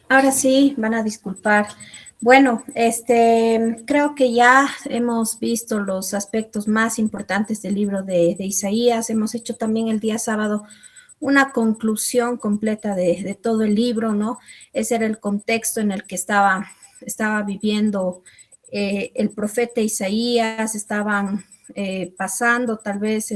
Ahora sí, van a disculpar. Bueno, creo que ya hemos visto los aspectos más importantes del libro de Isaías. Hemos hecho también el día sábado una conclusión completa de todo el libro, ¿no? Ese era el contexto en el que estaba viviendo el profeta Isaías, estaban pasando tal vez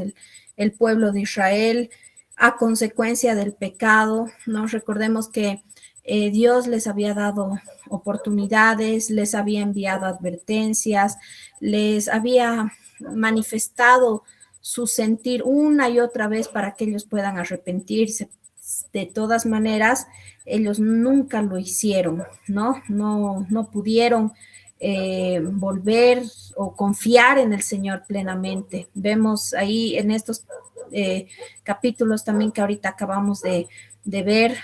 el pueblo de Israel a consecuencia del pecado, ¿no? Recordemos que Dios les había dado oportunidades, les había enviado advertencias, les había manifestado su sentir una y otra vez para que ellos puedan arrepentirse. De todas maneras, ellos nunca lo hicieron, ¿no? No pudieron volver o confiar en el Señor plenamente. Vemos ahí en estos capítulos también que ahorita acabamos de ver,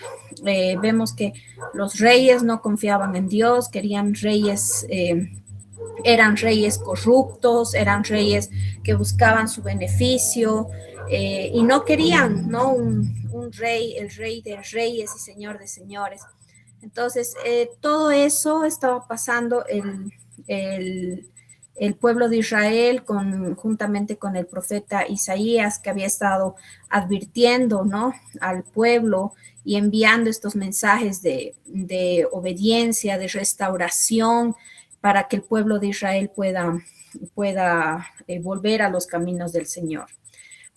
vemos que los reyes no confiaban en Dios, querían reyes, eran reyes corruptos, eran reyes que buscaban su beneficio y no querían, ¿no? Un rey, el rey de reyes y señor de señores. Entonces, todo eso estaba pasando el pueblo de Israel juntamente con el profeta Isaías, que había estado advirtiendo, ¿no? Al pueblo y enviando estos mensajes de obediencia, de restauración, para que el pueblo de Israel pueda volver a los caminos del Señor.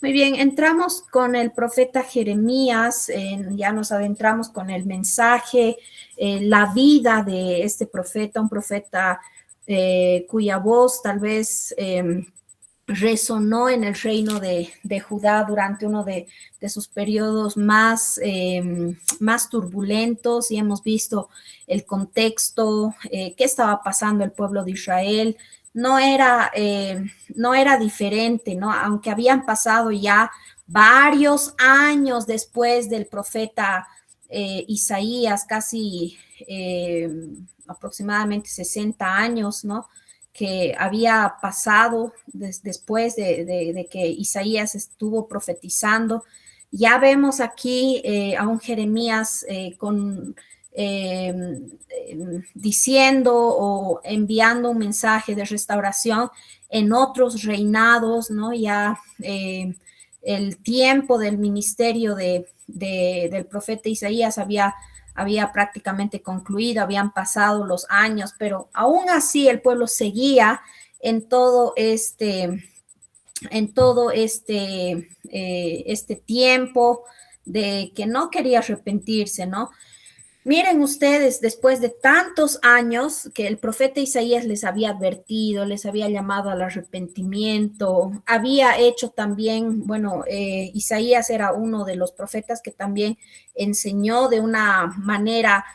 Muy bien, entramos con el profeta Jeremías, ya nos adentramos con el mensaje, la vida de este profeta, un profeta cuya voz tal vez resonó en el reino de Judá durante uno de sus periodos más turbulentos, y hemos visto el contexto, qué estaba pasando el pueblo de Israel. No era diferente, ¿no? Aunque habían pasado ya varios años después del profeta Isaías, casi aproximadamente 60 años, ¿no? Que había pasado después de que Isaías estuvo profetizando. Ya vemos aquí a un Jeremías eh, diciendo o enviando un mensaje de restauración en otros reinados, ¿no? Ya el tiempo del ministerio del profeta Isaías había prácticamente concluido, habían pasado los años, pero aún así el pueblo seguía en todo este tiempo de que no quería arrepentirse, ¿no? Miren ustedes, después de tantos años que el profeta Isaías les había advertido, les había llamado al arrepentimiento, había hecho también, bueno, Isaías era uno de los profetas que también enseñó de una manera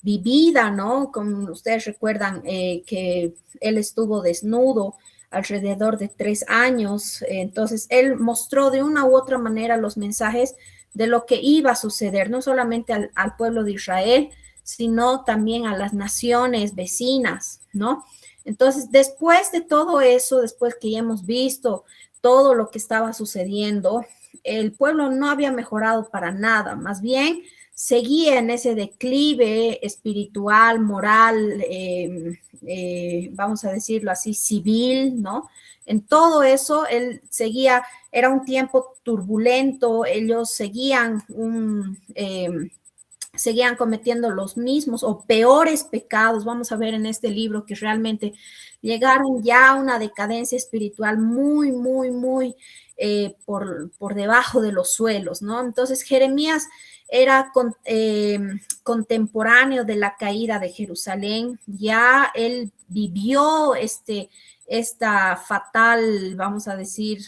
vivida, ¿no? Como ustedes recuerdan que él estuvo desnudo alrededor de 3 años, entonces él mostró de una u otra manera los mensajes de lo que iba a suceder, no solamente al pueblo de Israel, sino también a las naciones vecinas, ¿no? Entonces, después de todo eso, después que ya hemos visto todo lo que estaba sucediendo, el pueblo no había mejorado para nada, más bien seguía en ese declive espiritual, moral, vamos a decirlo así, civil, ¿no? En todo eso, él seguía, era un tiempo turbulento, ellos seguían cometiendo los mismos o peores pecados. Vamos a ver en este libro que realmente llegaron ya a una decadencia espiritual muy, muy, muy por debajo de los suelos, ¿no? Entonces Jeremías era contemporáneo de la caída de Jerusalén, ya él vivió esta fatal, vamos a decir,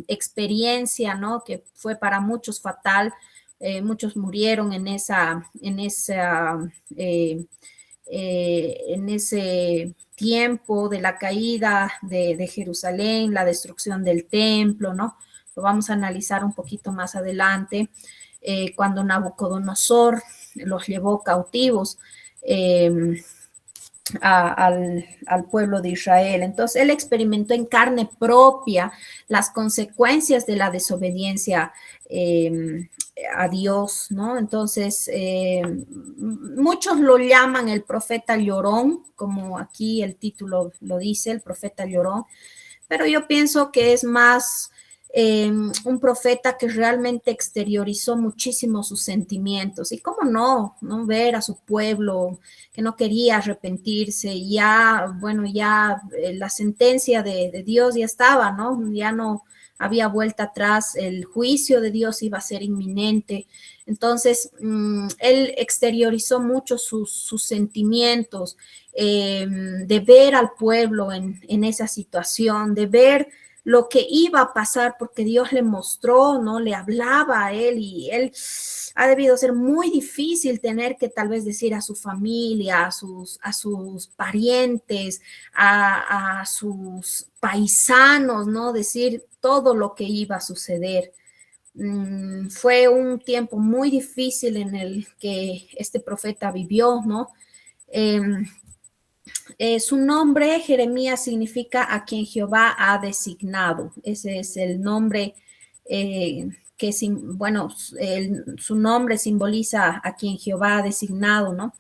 experiencia, ¿no? Que fue para muchos fatal. Muchos murieron en ese tiempo de la caída de Jerusalén, la destrucción del templo, ¿no? Lo vamos a analizar un poquito más adelante, cuando Nabucodonosor los llevó cautivos. Al pueblo de Israel. Entonces, él experimentó en carne propia las consecuencias de la desobediencia a Dios, ¿no? Entonces, muchos lo llaman el profeta llorón, como aquí el título lo dice, el profeta llorón, pero yo pienso que es más un profeta que realmente exteriorizó muchísimo sus sentimientos. Y cómo no ver a su pueblo que no quería arrepentirse, ya, bueno, ya la sentencia de Dios ya estaba, ¿no? Ya no había vuelta atrás, el juicio de Dios iba a ser inminente. Entonces, él exteriorizó mucho sus sentimientos, de ver al pueblo en esa situación, de ver lo que iba a pasar, porque Dios le mostró, ¿no? Le hablaba a él y él ha debido ser muy difícil tener que tal vez decir a su familia, a sus parientes, a sus paisanos, ¿no? Decir todo lo que iba a suceder. Fue un tiempo muy difícil en el que este profeta vivió, ¿no? Eh, su nombre, Jeremías, significa a quien Jehová ha designado. Ese es el nombre que, bueno, su nombre simboliza a quien Jehová ha designado, ¿no?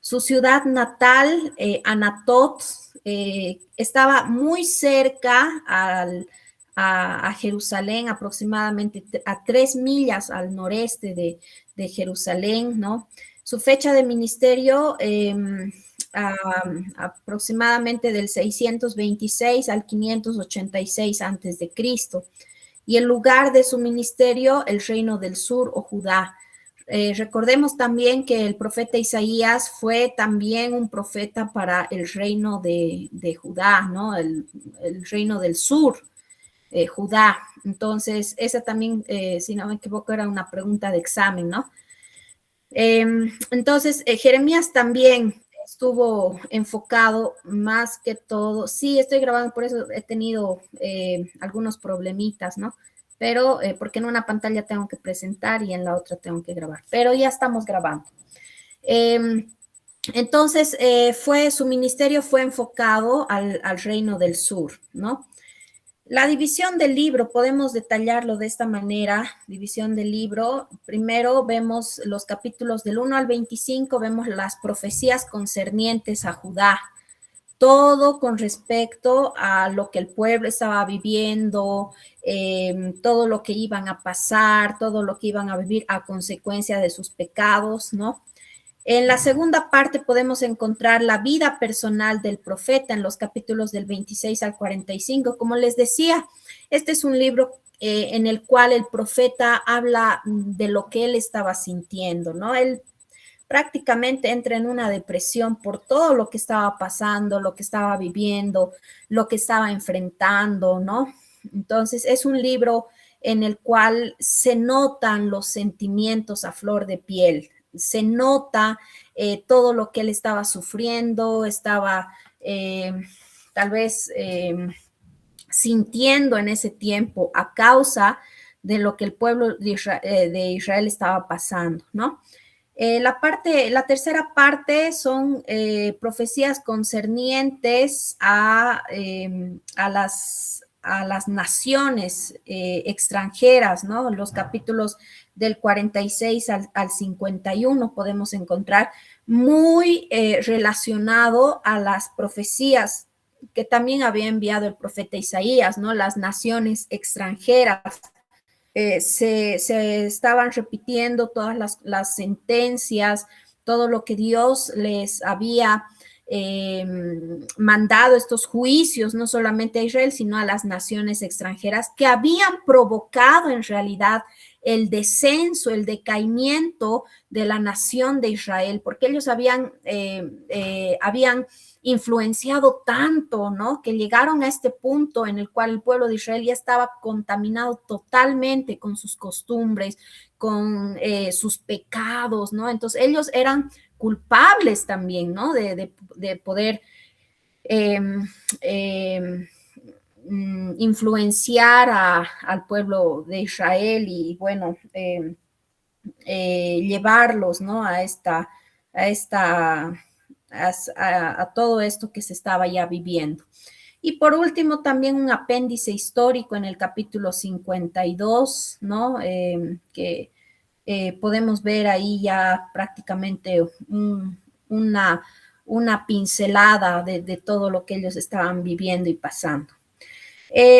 Su ciudad natal, Anatot, estaba muy cerca a Jerusalén, aproximadamente a 3 millas al noreste de Jerusalén, ¿no? Su fecha de ministerio, aproximadamente del 626 al 586 antes de Cristo. Y el lugar de su ministerio, el reino del sur o Judá. Recordemos también que el profeta Isaías fue también un profeta para el reino de Judá, ¿no? El reino del sur, Judá. Entonces, esa también, si no me equivoco, era una pregunta de examen, ¿no? Entonces, Jeremías también estuvo enfocado más que todo. Sí, estoy grabando, por eso he tenido algunos problemitas, ¿no? Pero porque en una pantalla tengo que presentar y en la otra tengo que grabar. Pero ya estamos grabando. Entonces, su ministerio fue enfocado al reino del sur, ¿no? La división del libro, podemos detallarlo de esta manera, división del libro. Primero vemos los capítulos del 1 al 25, vemos las profecías concernientes a Judá, todo con respecto a lo que el pueblo estaba viviendo, todo lo que iban a pasar, todo lo que iban a vivir a consecuencia de sus pecados, ¿no? En la segunda parte podemos encontrar la vida personal del profeta en los capítulos del 26 al 45. Como les decía, este es un libro en el cual el profeta habla de lo que él estaba sintiendo, ¿no? Él prácticamente entra en una depresión por todo lo que estaba pasando, lo que estaba viviendo, lo que estaba enfrentando, ¿no? Entonces, es un libro en el cual se notan los sentimientos a flor de piel, se nota todo lo que él estaba sufriendo, estaba tal vez sintiendo en ese tiempo a causa de lo que el pueblo de Israel estaba pasando, ¿no? La tercera parte son profecías concernientes a las naciones extranjeras, ¿no? Los capítulos del 46 al 51 podemos encontrar muy relacionado a las profecías que también había enviado el profeta Isaías, ¿no? Las naciones extranjeras. Se estaban repitiendo todas las sentencias, todo lo que Dios les había mandado, estos juicios, no solamente a Israel, sino a las naciones extranjeras, que habían provocado en realidad el descenso, el decaimiento de la nación de Israel, porque ellos habían influenciado tanto, ¿no? Que llegaron a este punto en el cual el pueblo de Israel ya estaba contaminado totalmente con sus costumbres, con sus pecados, ¿no? Entonces ellos eran culpables también, ¿no? De poder influenciar al pueblo de Israel y, bueno, llevarlos, ¿no? A todo esto que se estaba ya viviendo. Y por último, también un apéndice histórico en el capítulo 52, ¿no? Que podemos ver ahí ya prácticamente una pincelada de todo lo que ellos estaban viviendo y pasando.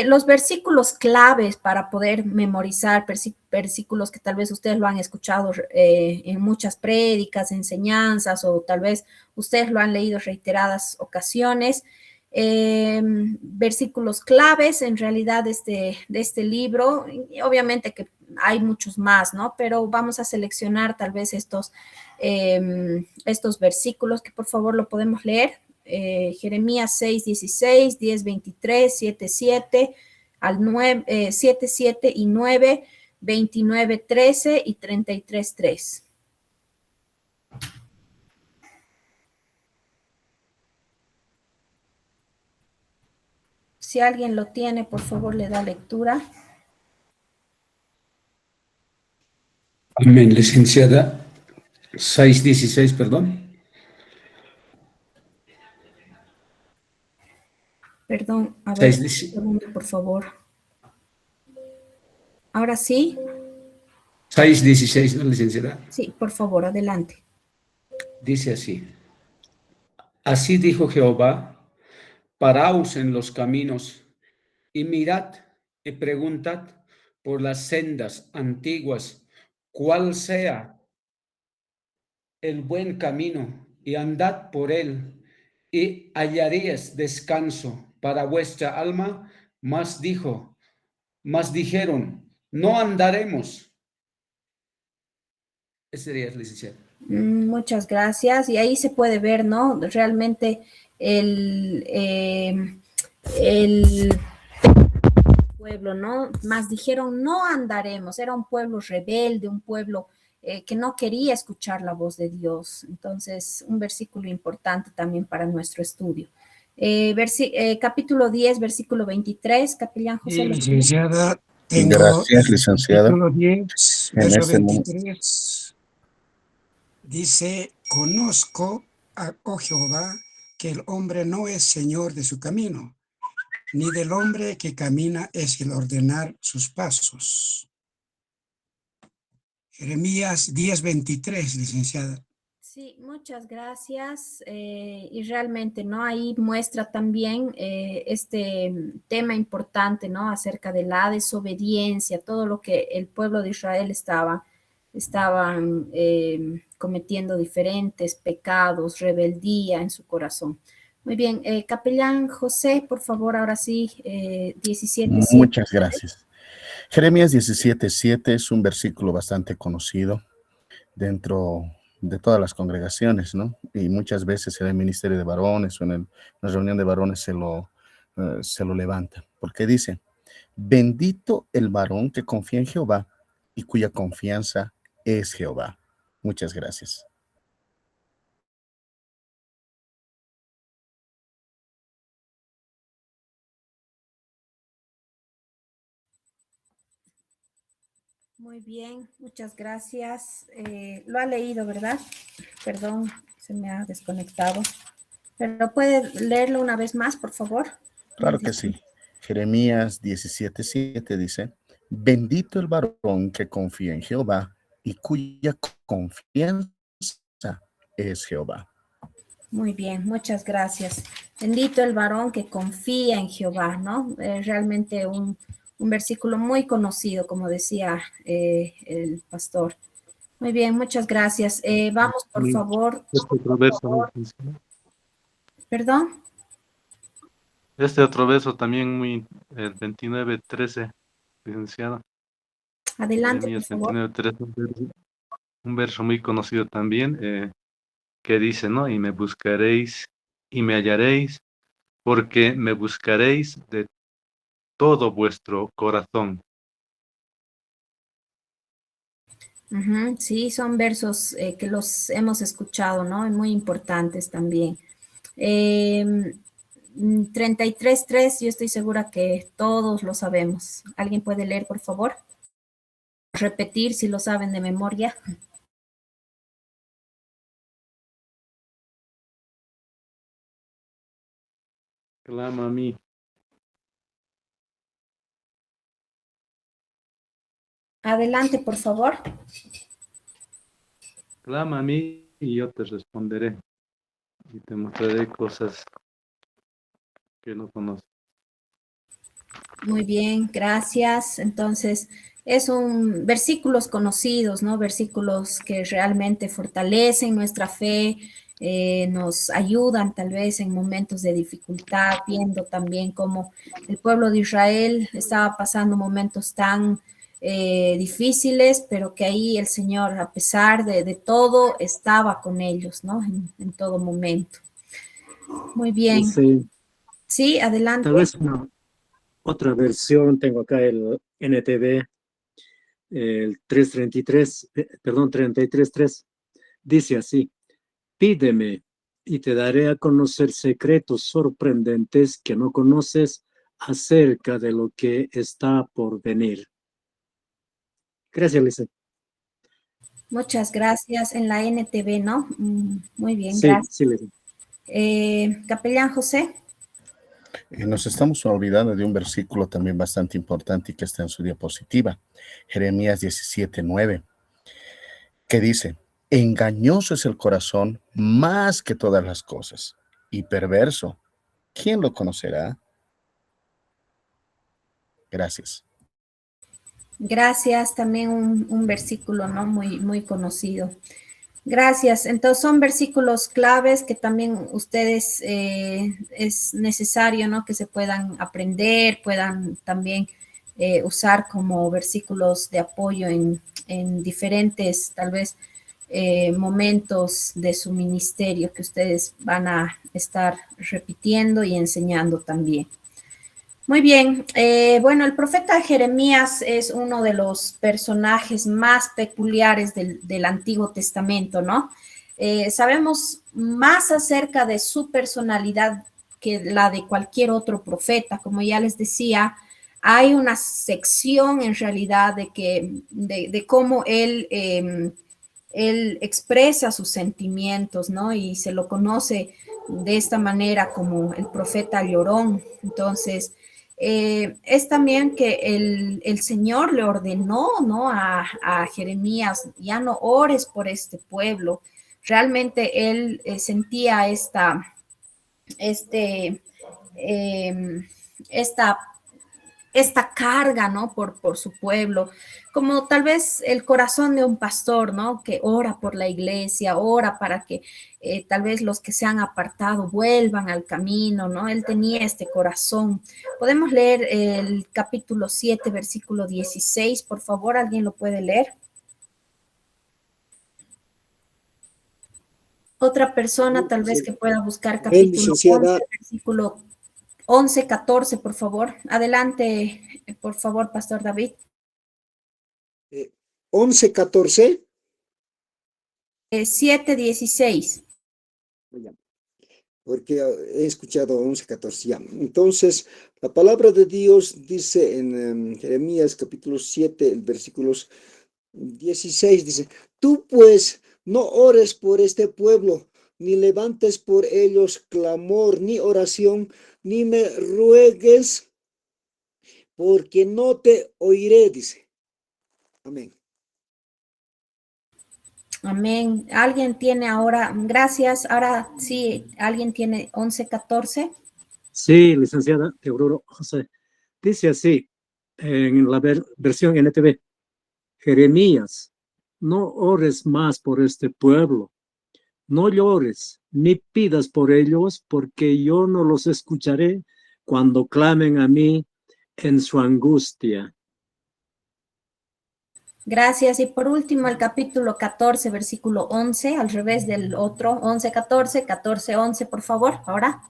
Los versículos claves para poder memorizar, versículos que tal vez ustedes lo han escuchado en muchas prédicas, enseñanzas, o tal vez ustedes lo han leído reiteradas ocasiones. Versículos claves en realidad de este libro, y obviamente que hay muchos más, ¿no? Pero vamos a seleccionar tal vez estos versículos que por favor lo podemos leer. Jeremías 6, 16, 10, 23, 7, 7, al 9, 7, 7 y 9, 29, 13 y 33, 3. Si alguien lo tiene, por favor, le da lectura. Amén, licenciada. 6:16, perdón. Perdón, a ver, 6, un segundo, por favor. Ahora sí. 6:16, ¿no, licenciada? Sí, por favor, adelante. Dice así. Así dijo Jehová, paraos en los caminos y mirad y preguntad por las sendas antiguas, cuál sea el buen camino, y andad por él, y hallaréis descanso para vuestra alma. Mas dijeron, no andaremos. Ese sería, licenciado. Muchas gracias. Y ahí se puede ver, ¿no? Realmente el pueblo, ¿no? Más dijeron, no andaremos. Era un pueblo rebelde, un pueblo que no quería escuchar la voz de Dios. Entonces, un versículo importante también para nuestro estudio. Capítulo 10, versículo 23, capellán José. Sí, licenciada, tengo Gracias, el licenciada. capítulo 10, En verso este momento, 23. Dice, conozco, oh Jehová, que el hombre no es señor de su camino, ni del hombre que camina es el ordenar sus pasos. Jeremías 10:23, licenciada. Sí, muchas gracias. Y realmente, ¿no? Ahí muestra también este tema importante, ¿no? Acerca de la desobediencia, todo lo que el pueblo de Israel estaban cometiendo diferentes pecados, rebeldía en su corazón. Muy bien, capellán José, por favor, ahora sí, 17:7. muchas gracias. Jeremías 17:7 es un versículo bastante conocido dentro de todas las congregaciones, ¿no? Y muchas veces en el ministerio de varones o en la reunión de varones se lo levanta, porque dice, bendito el varón que confía en Jehová y cuya confianza es Jehová. Muchas gracias. Muy bien, muchas gracias. Lo ha leído, ¿verdad? Perdón, se me ha desconectado. Pero puede leerlo una vez más, por favor. Claro que sí. Jeremías 17:7 dice, bendito el varón que confía en Jehová y cuya confianza es Jehová. Muy bien, muchas gracias. Bendito el varón que confía en Jehová, ¿no? Realmente un versículo muy conocido, como decía el pastor. Muy bien, muchas gracias. Vamos, por favor. Este otro verso, ¿no, licenciada? Perdón. Este otro verso también muy, el 29:13, licenciada. Adelante, por Jeremías favor. 29:13, un verso muy conocido también, que dice, ¿no? Y me buscaréis y me hallaréis, porque me buscaréis de todo vuestro corazón. Sí, son versos que los hemos escuchado, ¿no? Y muy importantes también. 33:3, yo estoy segura que todos lo sabemos. ¿Alguien puede leer, por favor? Repetir si lo saben de memoria. Clama a mí. Adelante, por favor. clama a mí y yo te responderé y te mostraré cosas que no conoces. Muy bien, gracias. Entonces, es un versículos conocidos, ¿no? Versículos que realmente fortalecen nuestra fe, nos ayudan tal vez en momentos de dificultad, viendo también cómo el pueblo de Israel estaba pasando momentos tan difíciles, pero que ahí el Señor, a pesar de todo, estaba con ellos, ¿no? En todo momento. Muy bien. Dice, Sí, adelante. tal vez una otra versión, tengo acá el NTV, el 333, perdón, 33.3, dice así, pídeme y te daré a conocer secretos sorprendentes que no conoces acerca de lo que está por venir. Gracias, Lisa. Muchas gracias. En la NTV, ¿no? Muy bien, Sí, gracias. sí, Lisa. Capellán José. Nos estamos olvidando de un versículo también bastante importante y que está en su diapositiva, Jeremías 17:9, que dice, engañoso es el corazón más que todas las cosas y perverso. ¿Quién lo conocerá? Gracias. Gracias. También un versículo, ¿no? Muy conocido. Gracias. Entonces son versículos claves que también ustedes es necesario, ¿no? Que se puedan aprender, puedan también usar como versículos de apoyo en diferentes, tal vez, momentos de su ministerio que ustedes van a estar repitiendo y enseñando también. Muy bien, bueno, el profeta Jeremías es uno de los personajes más peculiares del Antiguo Testamento, ¿no? Sabemos más acerca de su personalidad que la de cualquier otro profeta. Como ya les decía, hay una sección en realidad de cómo él expresa sus sentimientos, ¿no? Y se lo conoce de esta manera como el profeta llorón. Entonces, es también que el Señor le ordenó, ¿no? A Jeremías, ya no ores por este pueblo. Realmente él sentía este, eh, esta esta carga, ¿no? Por su pueblo, como tal vez el corazón de un pastor, ¿no? Que ora por la iglesia, ora para que tal vez los que se han apartado vuelvan al camino, ¿no? Él tenía este corazón. Podemos leer el capítulo 7, versículo 16, por favor, ¿alguien lo puede leer? Otra persona tal vez que pueda buscar capítulo 11, versículo 11, 14, por favor. Adelante, por favor, Pastor David. 11, 14. 7, 16. Porque he escuchado 11, 14 ya. Entonces, la palabra de Dios dice en Jeremías capítulo 7, el versículos 16, dice, tú pues no ores por este pueblo, ni levantes por ellos clamor, ni oración, ni me ruegues, porque no te oiré, dice. Amén. Amén. ¿Alguien tiene ahora? Gracias. Ahora sí, ¿alguien tiene 11, 14? Sí, licenciada Teodoro José. Dice así, en la versión NTV, Jeremías, no ores más por este pueblo, no llores, ni pidas por ellos, porque yo no los escucharé cuando clamen a mí en su angustia. Gracias. Y por último, el capítulo 14, versículo 11, al revés del otro, 11, 14, 14, 11, por favor, ahora.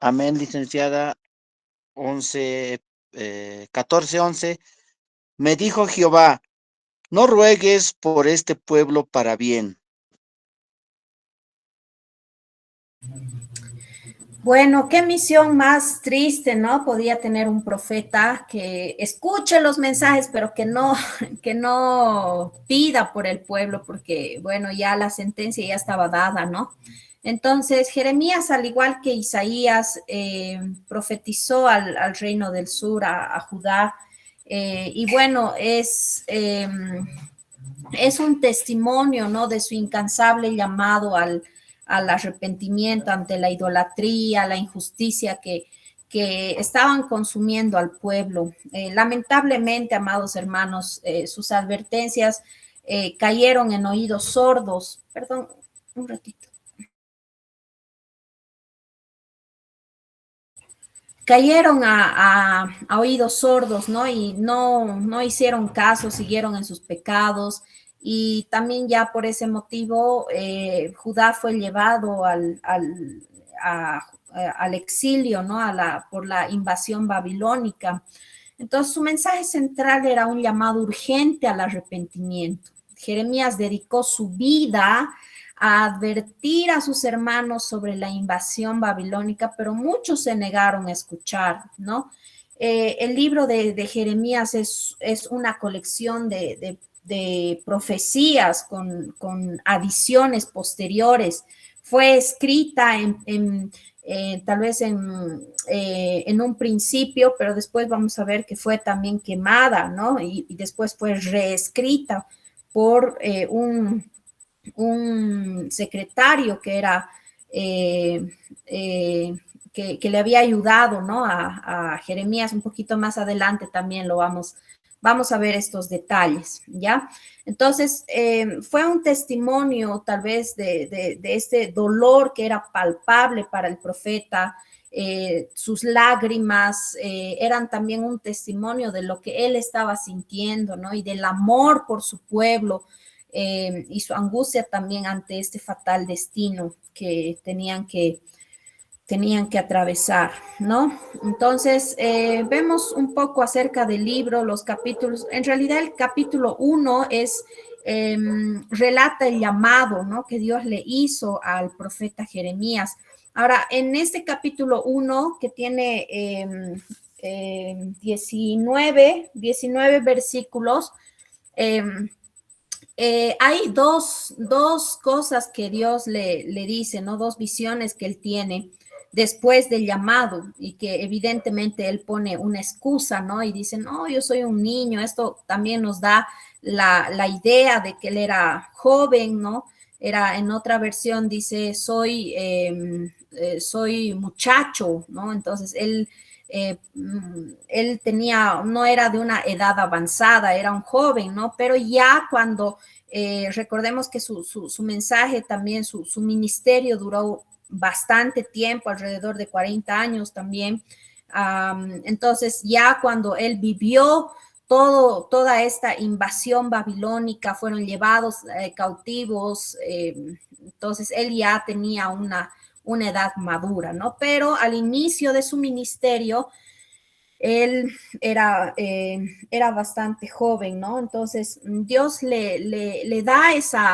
Amén, licenciada. 11, 14, 11. Me dijo Jehová, no ruegues por este pueblo para bien. Bueno, qué misión más triste, ¿no? Podía tener un profeta que escuche los mensajes, pero que no pida por el pueblo, porque, bueno, ya la sentencia ya estaba dada, ¿no? Entonces, Jeremías, al igual que Isaías, profetizó al reino del sur, a Judá, Y bueno, es un testimonio, ¿no? De su incansable llamado al arrepentimiento ante la idolatría, la injusticia que estaban consumiendo al pueblo. Lamentablemente, amados hermanos, sus advertencias cayeron en oídos sordos. Perdón, un ratito. Cayeron a oídos sordos, ¿no? Y no hicieron caso, siguieron en sus pecados. Y también ya por ese motivo, Judá fue llevado al exilio, ¿no? Por la invasión babilónica. Entonces, su mensaje central era un llamado urgente al arrepentimiento. Jeremías dedicó su vida a advertir a sus hermanos sobre la invasión babilónica, pero muchos se negaron a escuchar, ¿no? El libro de Jeremías es una colección de profecías con adiciones posteriores. Fue escrita tal vez en un principio, pero después vamos a ver que fue también quemada, ¿no? Y después fue reescrita por un secretario que era, que le había ayudado, ¿no? A Jeremías un poquito más adelante también lo vamos a ver estos detalles, ¿ya? Entonces, fue un testimonio tal vez de este dolor que era palpable para el profeta. Sus lágrimas eran también un testimonio de lo que él estaba sintiendo, ¿no? Y del amor por su pueblo, y su angustia también ante este fatal destino que tenían que atravesar, ¿no? Entonces, vemos un poco acerca del libro, los capítulos. En realidad, el capítulo 1 relata el llamado, ¿no? Que Dios le hizo al profeta Jeremías. Ahora, en este capítulo 1, que tiene 19 versículos, hay dos cosas que Dios le dice, ¿no? Dos visiones que él tiene después del llamado y que evidentemente él pone una excusa, ¿no? Y dice, no, yo soy un niño. Esto también nos da la idea de que él era joven, ¿no? Era en otra versión, dice, soy muchacho, ¿no? Entonces él tenía, no era de una edad avanzada, era un joven, ¿no? Pero ya cuando recordemos que su mensaje también, su ministerio duró bastante tiempo, alrededor de 40 años también. Entonces, ya cuando él vivió toda esta invasión babilónica, fueron llevados cautivos, entonces él ya tenía una edad madura, ¿no? Pero al inicio de su ministerio, él era bastante joven, ¿no? Entonces, Dios le da ese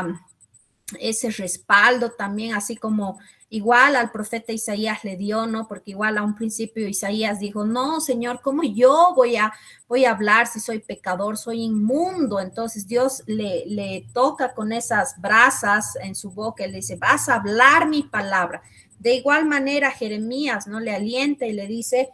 respaldo también, así como igual al profeta Isaías le dio, ¿no? Porque igual a un principio Isaías dijo, no, Señor, ¿cómo yo voy a hablar si soy pecador, soy inmundo? Entonces Dios le toca con esas brasas en su boca y le dice, vas a hablar mi palabra. De igual manera Jeremías, ¿no? Le alienta y le dice,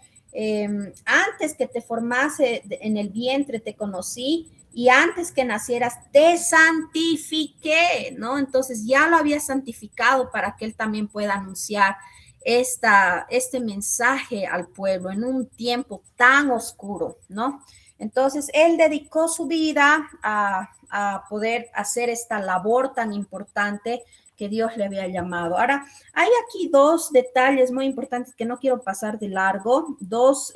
antes que te formase en el vientre te conocí, y antes que nacieras te santifiqué, ¿no? Entonces ya lo había santificado para que él también pueda anunciar este mensaje al pueblo en un tiempo tan oscuro, ¿no? Entonces él dedicó su vida a poder hacer esta labor tan importante que Dios le había llamado. Ahora, hay aquí dos detalles muy importantes que no quiero pasar de largo, dos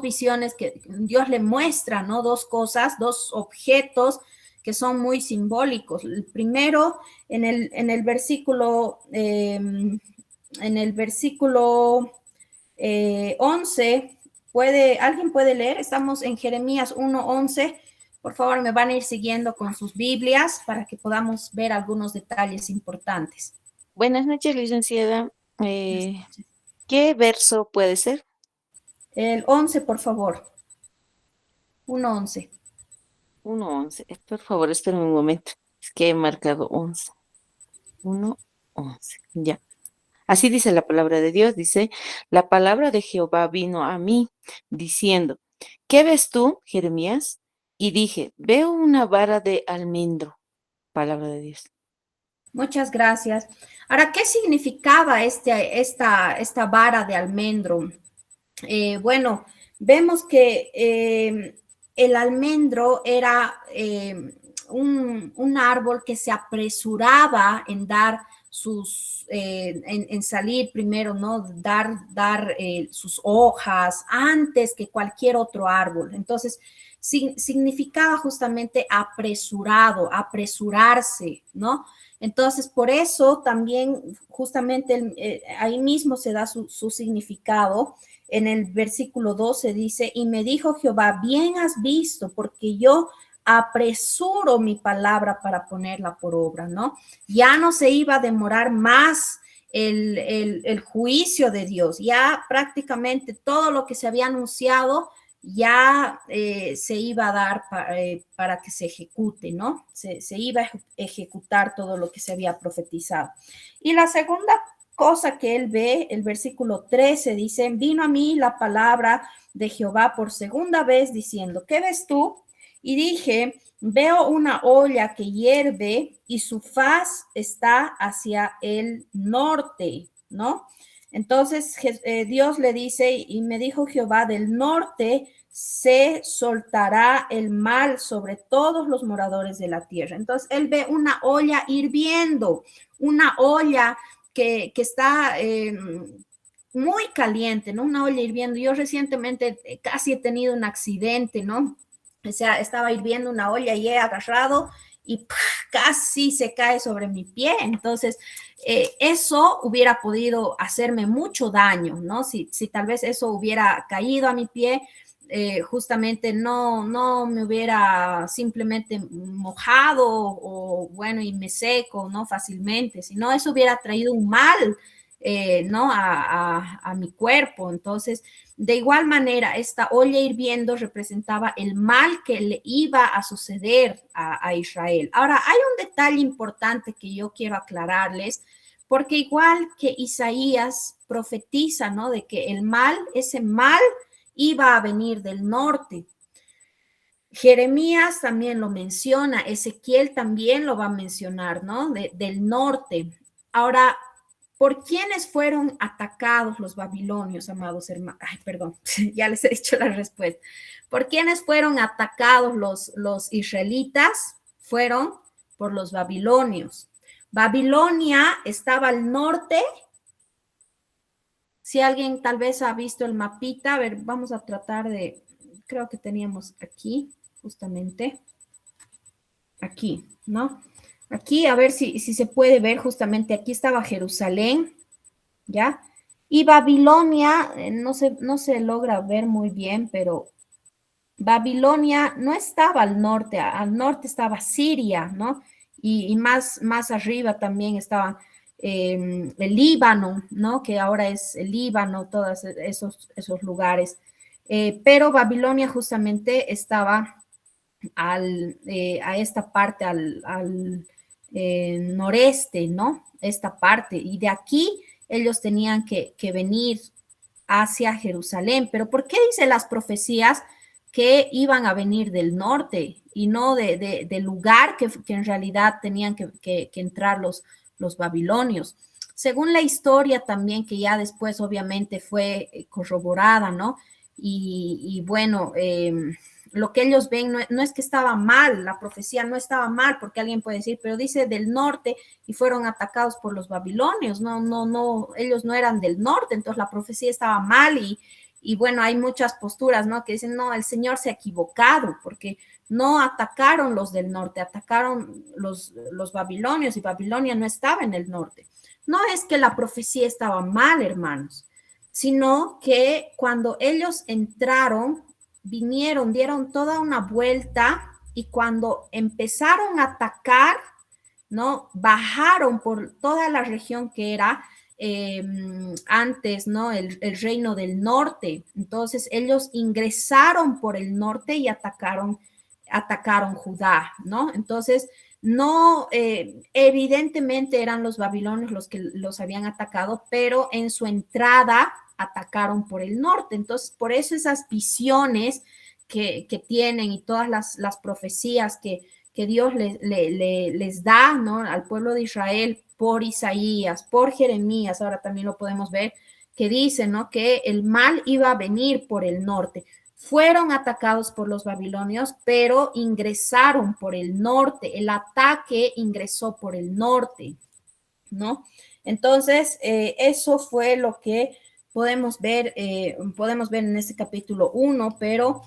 visiones que Dios le muestra, ¿no? Dos cosas, dos objetos que son muy simbólicos. El primero, en el versículo, 11, ¿alguien puede leer? Estamos en Jeremías 1:11. Por favor, me van a ir siguiendo con sus Biblias para que podamos ver algunos detalles importantes. Buenas noches, licenciada. ¿Qué verso puede ser? El 11, por favor. 1:11. 1:11. Por favor, esperen un momento. Es que he marcado 11. 1:11. Ya. Así dice la palabra de Dios. Dice, la palabra de Jehová vino a mí diciendo, ¿qué ves tú, Jeremías? Y dije, veo una vara de almendro. Palabra de Dios. Muchas gracias. Ahora, ¿qué significaba esta vara de almendro? Bueno, vemos que el almendro era un árbol que se apresuraba en dar en salir primero, ¿no? Dar sus hojas antes que cualquier otro árbol. Entonces, significaba justamente apresurado, apresurarse, ¿no? Entonces, por eso también justamente ahí mismo se da su significado. En el versículo 12 dice, y me dijo Jehová, bien has visto, porque yo apresuro mi palabra para ponerla por obra, ¿no? Ya no se iba a demorar más el juicio de Dios, ya prácticamente todo lo que se había anunciado ya se iba a dar para que se ejecute, ¿no? Se iba a ejecutar todo lo que se había profetizado. Y la segunda cosa que él ve, el versículo 13 dice, vino a mí la palabra de Jehová por segunda vez diciendo, ¿qué ves tú? Y dije, veo una olla que hierve y su faz está hacia el norte, ¿no? Entonces Dios le dice, y me dijo Jehová, del norte se soltará el mal sobre todos los moradores de la tierra. Entonces él ve una olla hirviendo, una olla que está muy caliente, ¿no? Una olla hirviendo. Yo recientemente casi he tenido un accidente, ¿no? O sea, estaba hirviendo una olla y he agarrado y casi se cae sobre mi pie. Entonces, eso hubiera podido hacerme mucho daño, ¿no? Si tal vez eso hubiera caído a mi pie, justamente no me hubiera simplemente mojado o bueno, y me seco, ¿no? Fácilmente, sino eso hubiera traído un mal, ¿no? A mi cuerpo. Entonces, de igual manera, esta olla hirviendo representaba el mal que le iba a suceder a Israel. Ahora, hay un detalle importante que yo quiero aclararles, porque igual que Isaías profetiza, ¿no? De que el mal, ese mal, iba a venir del norte. Jeremías también lo menciona, Ezequiel también lo va a mencionar, ¿no? Del norte. Ahora, ¿por quiénes fueron atacados los babilonios, amados hermanos? Ay, perdón, ya les he dicho la respuesta. ¿Por quiénes fueron atacados los israelitas? Fueron por los babilonios. Babilonia estaba al norte. Si alguien tal vez ha visto el mapita, a ver, vamos a tratar de, creo que teníamos aquí, justamente, aquí, ¿no? Aquí, a ver si se puede ver, justamente aquí estaba Jerusalén, ¿ya? Y Babilonia, no se logra ver muy bien, pero Babilonia no estaba al norte estaba Siria, ¿no? Y más arriba también estaba el Líbano, ¿no? Que ahora es el Líbano, todos esos lugares. Pero Babilonia justamente estaba a esta parte, al noreste, ¿no? Esta parte. Y de aquí ellos tenían que venir hacia Jerusalén. Pero ¿por qué dice las profecías que iban a venir del norte y no del lugar que en realidad tenían que entrar los babilonios? Según la historia también, que ya después obviamente fue corroborada, ¿no? Y bueno, lo que ellos ven no es que estaba mal, la profecía no estaba mal, porque alguien puede decir, pero dice del norte y fueron atacados por los babilonios, no, ellos no eran del norte, entonces la profecía estaba mal y bueno, hay muchas posturas, ¿no? Que dicen, no, el Señor se ha equivocado, porque no atacaron los del norte, atacaron los babilonios y Babilonia no estaba en el norte. No es que la profecía estaba mal, hermanos, sino que cuando ellos entraron, vinieron, dieron toda una vuelta y cuando empezaron a atacar, ¿no? Bajaron por toda la región que era antes, ¿no? El reino del norte. Entonces ellos ingresaron por el norte y atacaron Judá, ¿no? Entonces, no, evidentemente eran los babilonios los que los habían atacado, pero en su entrada atacaron por el norte. Entonces, por eso esas visiones que tienen y todas las profecías que Dios les da, ¿no?, al pueblo de Israel por Isaías, por Jeremías, ahora también lo podemos ver, que dice, ¿no?, que el mal iba a venir por el norte. Fueron atacados por los babilonios, pero ingresaron por el norte. El ataque ingresó por el norte, ¿no? Entonces, eso fue lo que podemos ver en este capítulo 1, pero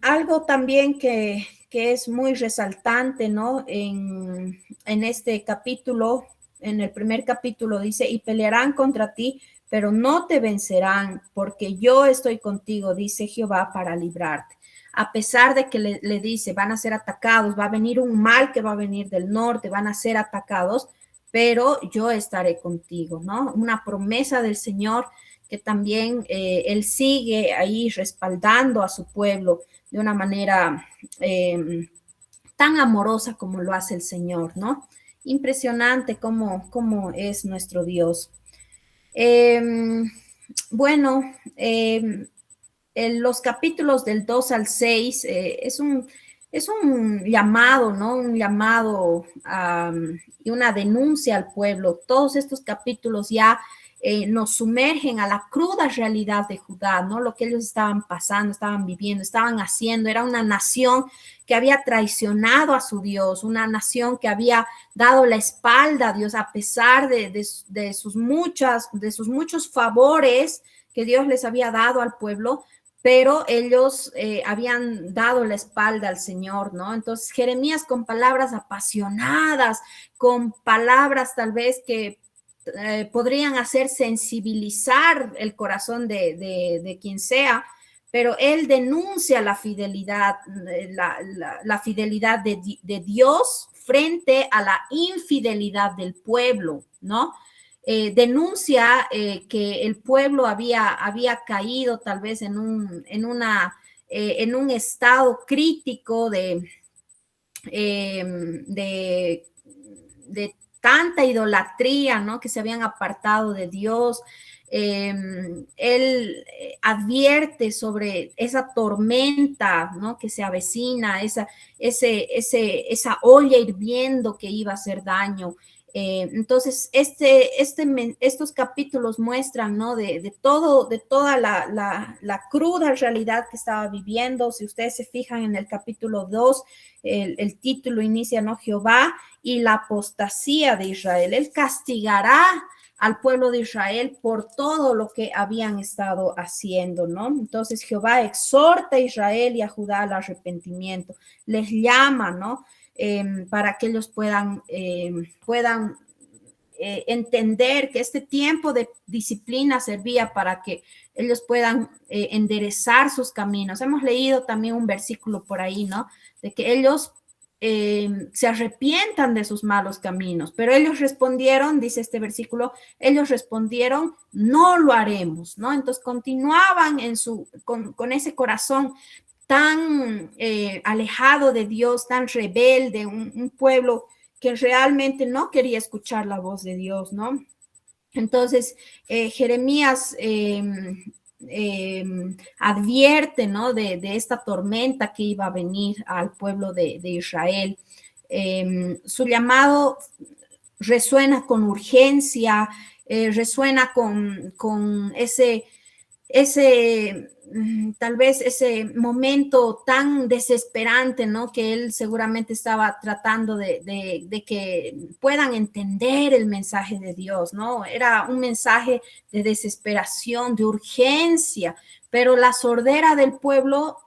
algo también que es muy resaltante, ¿no? En este capítulo, en el primer capítulo dice, y pelearán contra ti, pero no te vencerán, porque yo estoy contigo, dice Jehová, para librarte. A pesar de que le dice, van a ser atacados, va a venir un mal que va a venir del norte, van a ser atacados, pero yo estaré contigo, ¿no? Una promesa del Señor que también él sigue ahí respaldando a su pueblo de una manera tan amorosa como lo hace el Señor, ¿no? Impresionante cómo es nuestro Dios. Bueno, en los capítulos del 2 al 6 es un llamado, ¿no? Un llamado y una denuncia al pueblo. Todos estos capítulos ya nos sumergen a la cruda realidad de Judá, ¿no? Lo que ellos estaban pasando, estaban viviendo, estaban haciendo. Era una nación que había traicionado a su Dios, una nación que había dado la espalda a Dios a pesar de sus muchos favores que Dios les había dado al pueblo, pero ellos habían dado la espalda al Señor, ¿no? Entonces Jeremías, con palabras apasionadas, con palabras tal vez que podrían hacer sensibilizar el corazón de quien sea, pero él denuncia la fidelidad, la fidelidad de Dios frente a la infidelidad del pueblo, ¿no? Denuncia que el pueblo había caído tal vez en un estado crítico de tanta idolatría, ¿no? Que se habían apartado de Dios. Él advierte sobre esa tormenta, ¿no?, que se avecina, esa olla hirviendo que iba a hacer daño. Entonces, estos capítulos muestran, ¿no?, de toda la cruda realidad que estaba viviendo. Si ustedes se fijan en el capítulo 2, el título inicia, ¿no?, Jehová y la apostasía de Israel. Él castigará al pueblo de Israel por todo lo que habían estado haciendo, ¿no? Entonces Jehová exhorta a Israel y a Judá al arrepentimiento, les llama, ¿no? Para que ellos puedan entender que este tiempo de disciplina servía para que ellos puedan enderezar sus caminos. Hemos leído también un versículo por ahí, ¿no?, de que ellos se arrepientan de sus malos caminos, pero ellos respondieron, dice este versículo, ellos respondieron, no lo haremos, ¿no? Entonces continuaban con ese corazón tan alejado de Dios, tan rebelde, un pueblo que realmente no quería escuchar la voz de Dios, ¿no? Entonces, Jeremías advierte, ¿no?, de esta tormenta que iba a venir al pueblo de Israel. Su llamado resuena con urgencia, resuena con ese tal vez ese momento tan desesperante, ¿no?, que él seguramente estaba tratando de que puedan entender el mensaje de Dios, ¿no? Era un mensaje de desesperación, de urgencia, pero la sordera del pueblo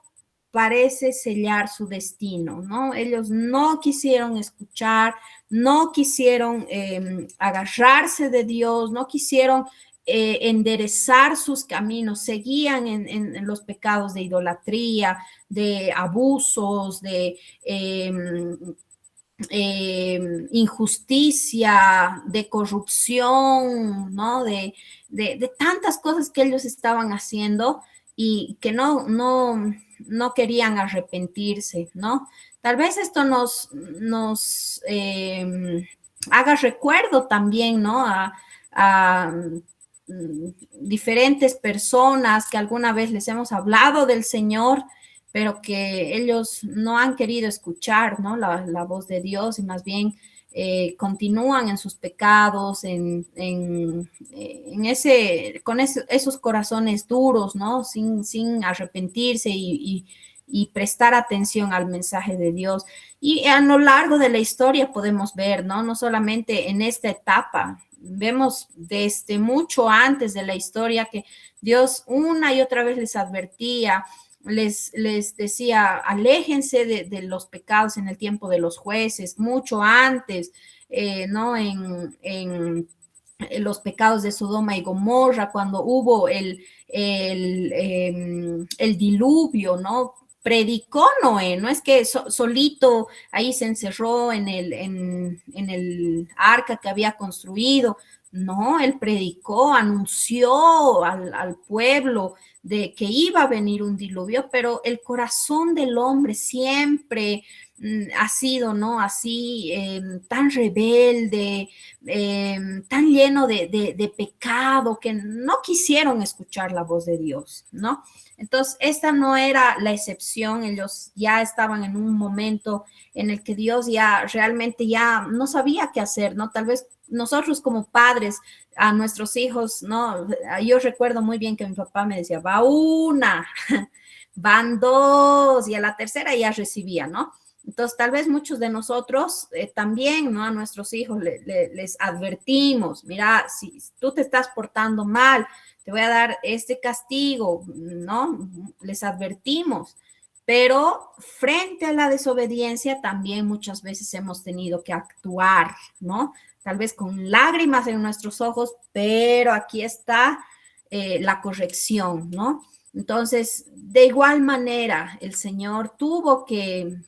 parece sellar su destino, ¿no? Ellos no quisieron escuchar, no quisieron agarrarse de Dios, no quisieron enderezar sus caminos, seguían en los pecados de idolatría, de abusos, de injusticia, de corrupción, ¿no? De tantas cosas que ellos estaban haciendo y que no querían arrepentirse, ¿no? Tal vez esto nos haga recuerdo también, ¿no?, a diferentes personas que alguna vez les hemos hablado del Señor, pero que ellos no han querido escuchar, ¿no? La voz de Dios y más bien continúan en sus pecados, con esos corazones duros, ¿no? Sin arrepentirse y prestar atención al mensaje de Dios. Y a lo largo de la historia podemos ver, ¿no? No solamente en esta etapa, vemos desde mucho antes de la historia que Dios una y otra vez les advertía, les decía, aléjense de los pecados en el tiempo de los jueces, mucho antes, ¿no? En los pecados de Sodoma y Gomorra, cuando hubo el diluvio, ¿no? Predicó Noé, no es que solito ahí se encerró en el arca que había construido, no, él predicó, anunció al pueblo de que iba a venir un diluvio, pero el corazón del hombre siempre ha sido, ¿no? Así, tan rebelde, tan lleno de pecado, que no quisieron escuchar la voz de Dios, ¿no? Entonces, esta no era la excepción, ellos ya estaban en un momento en el que Dios ya realmente ya no sabía qué hacer, ¿no? Tal vez nosotros como padres a nuestros hijos, ¿no? Yo recuerdo muy bien que mi papá me decía, va una, van dos, y a la tercera ya recibía, ¿no? Entonces, tal vez muchos de nosotros también, ¿no? A nuestros hijos les advertimos, mira, si tú te estás portando mal, te voy a dar este castigo, ¿no? Les advertimos, pero frente a la desobediencia también muchas veces hemos tenido que actuar, ¿no? Tal vez con lágrimas en nuestros ojos, pero aquí está la corrección, ¿no? Entonces, de igual manera, el Señor tuvo que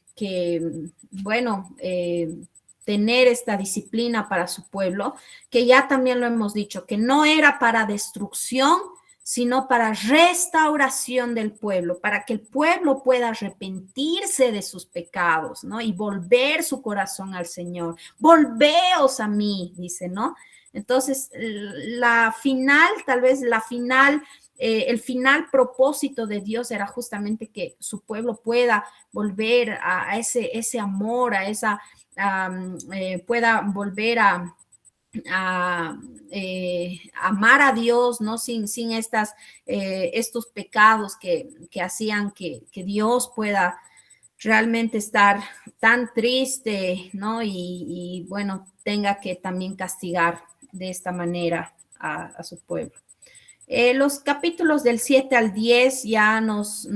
bueno, tener esta disciplina para su pueblo, que ya también lo hemos dicho, que no era para destrucción, sino para restauración del pueblo, para que el pueblo pueda arrepentirse de sus pecados, ¿no? Y volver su corazón al Señor. Volveos a mí, dice, ¿no? Entonces, el final propósito de Dios era justamente que su pueblo pueda volver a ese amor, pueda volver a amar a Dios, ¿no? Sin estos pecados que hacían que Dios pueda realmente estar tan triste, ¿no? Y bueno, tenga que también castigar de esta manera a su pueblo. Los capítulos del 7 al 10 ya nos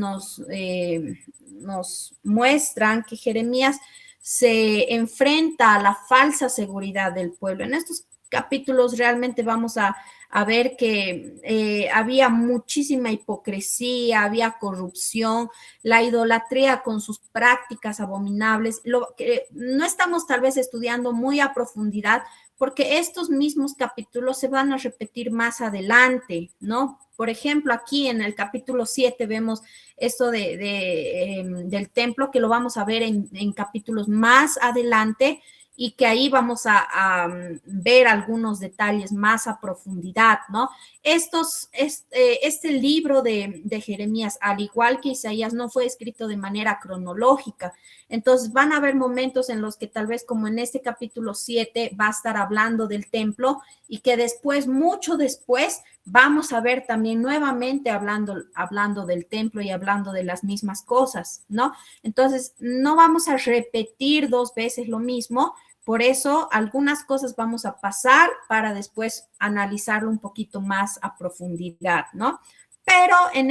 muestran que Jeremías se enfrenta a la falsa seguridad del pueblo. En estos capítulos realmente vamos a ver que había muchísima hipocresía, había corrupción, la idolatría con sus prácticas abominables. Lo que no estamos tal vez estudiando muy a profundidad, porque estos mismos capítulos se van a repetir más adelante, ¿no? Por ejemplo, aquí en el capítulo 7 vemos esto del templo, que lo vamos a ver en capítulos más adelante, y que ahí vamos a ver algunos detalles más a profundidad, ¿no? Este libro de Jeremías, al igual que Isaías, no fue escrito de manera cronológica. Entonces van a haber momentos en los que tal vez como en este capítulo 7 va a estar hablando del templo, y que después, mucho después, vamos a ver también nuevamente hablando del templo y hablando de las mismas cosas, ¿no? Entonces no vamos a repetir dos veces lo mismo. Por eso, algunas cosas vamos a pasar para después analizarlo un poquito más a profundidad, ¿no? Pero en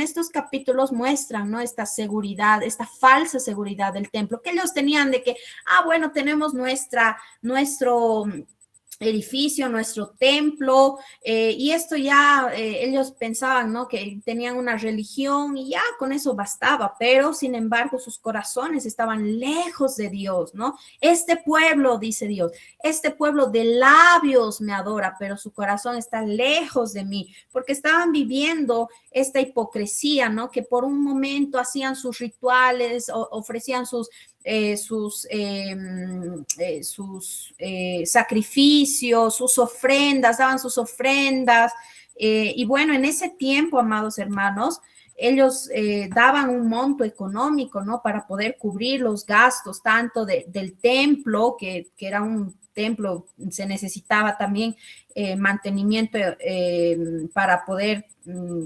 estos capítulos muestran, ¿no? Esta seguridad, esta falsa seguridad del templo, que ellos tenían de que, bueno, tenemos nuestro edificio, nuestro templo, y esto ya ellos pensaban, ¿no? Que tenían una religión y ya con eso bastaba, pero sin embargo sus corazones estaban lejos de Dios, ¿no? Este pueblo, dice Dios, este pueblo de labios me adora, pero su corazón está lejos de mí, porque estaban viviendo esta hipocresía, ¿no? Que por un momento hacían sus rituales, ofrecían sus sacrificios, sus ofrendas, daban sus ofrendas. Y bueno, en ese tiempo, amados hermanos, ellos daban un monto económico, ¿no? Para poder cubrir los gastos tanto del templo, que era un templo, se necesitaba también mantenimiento para poder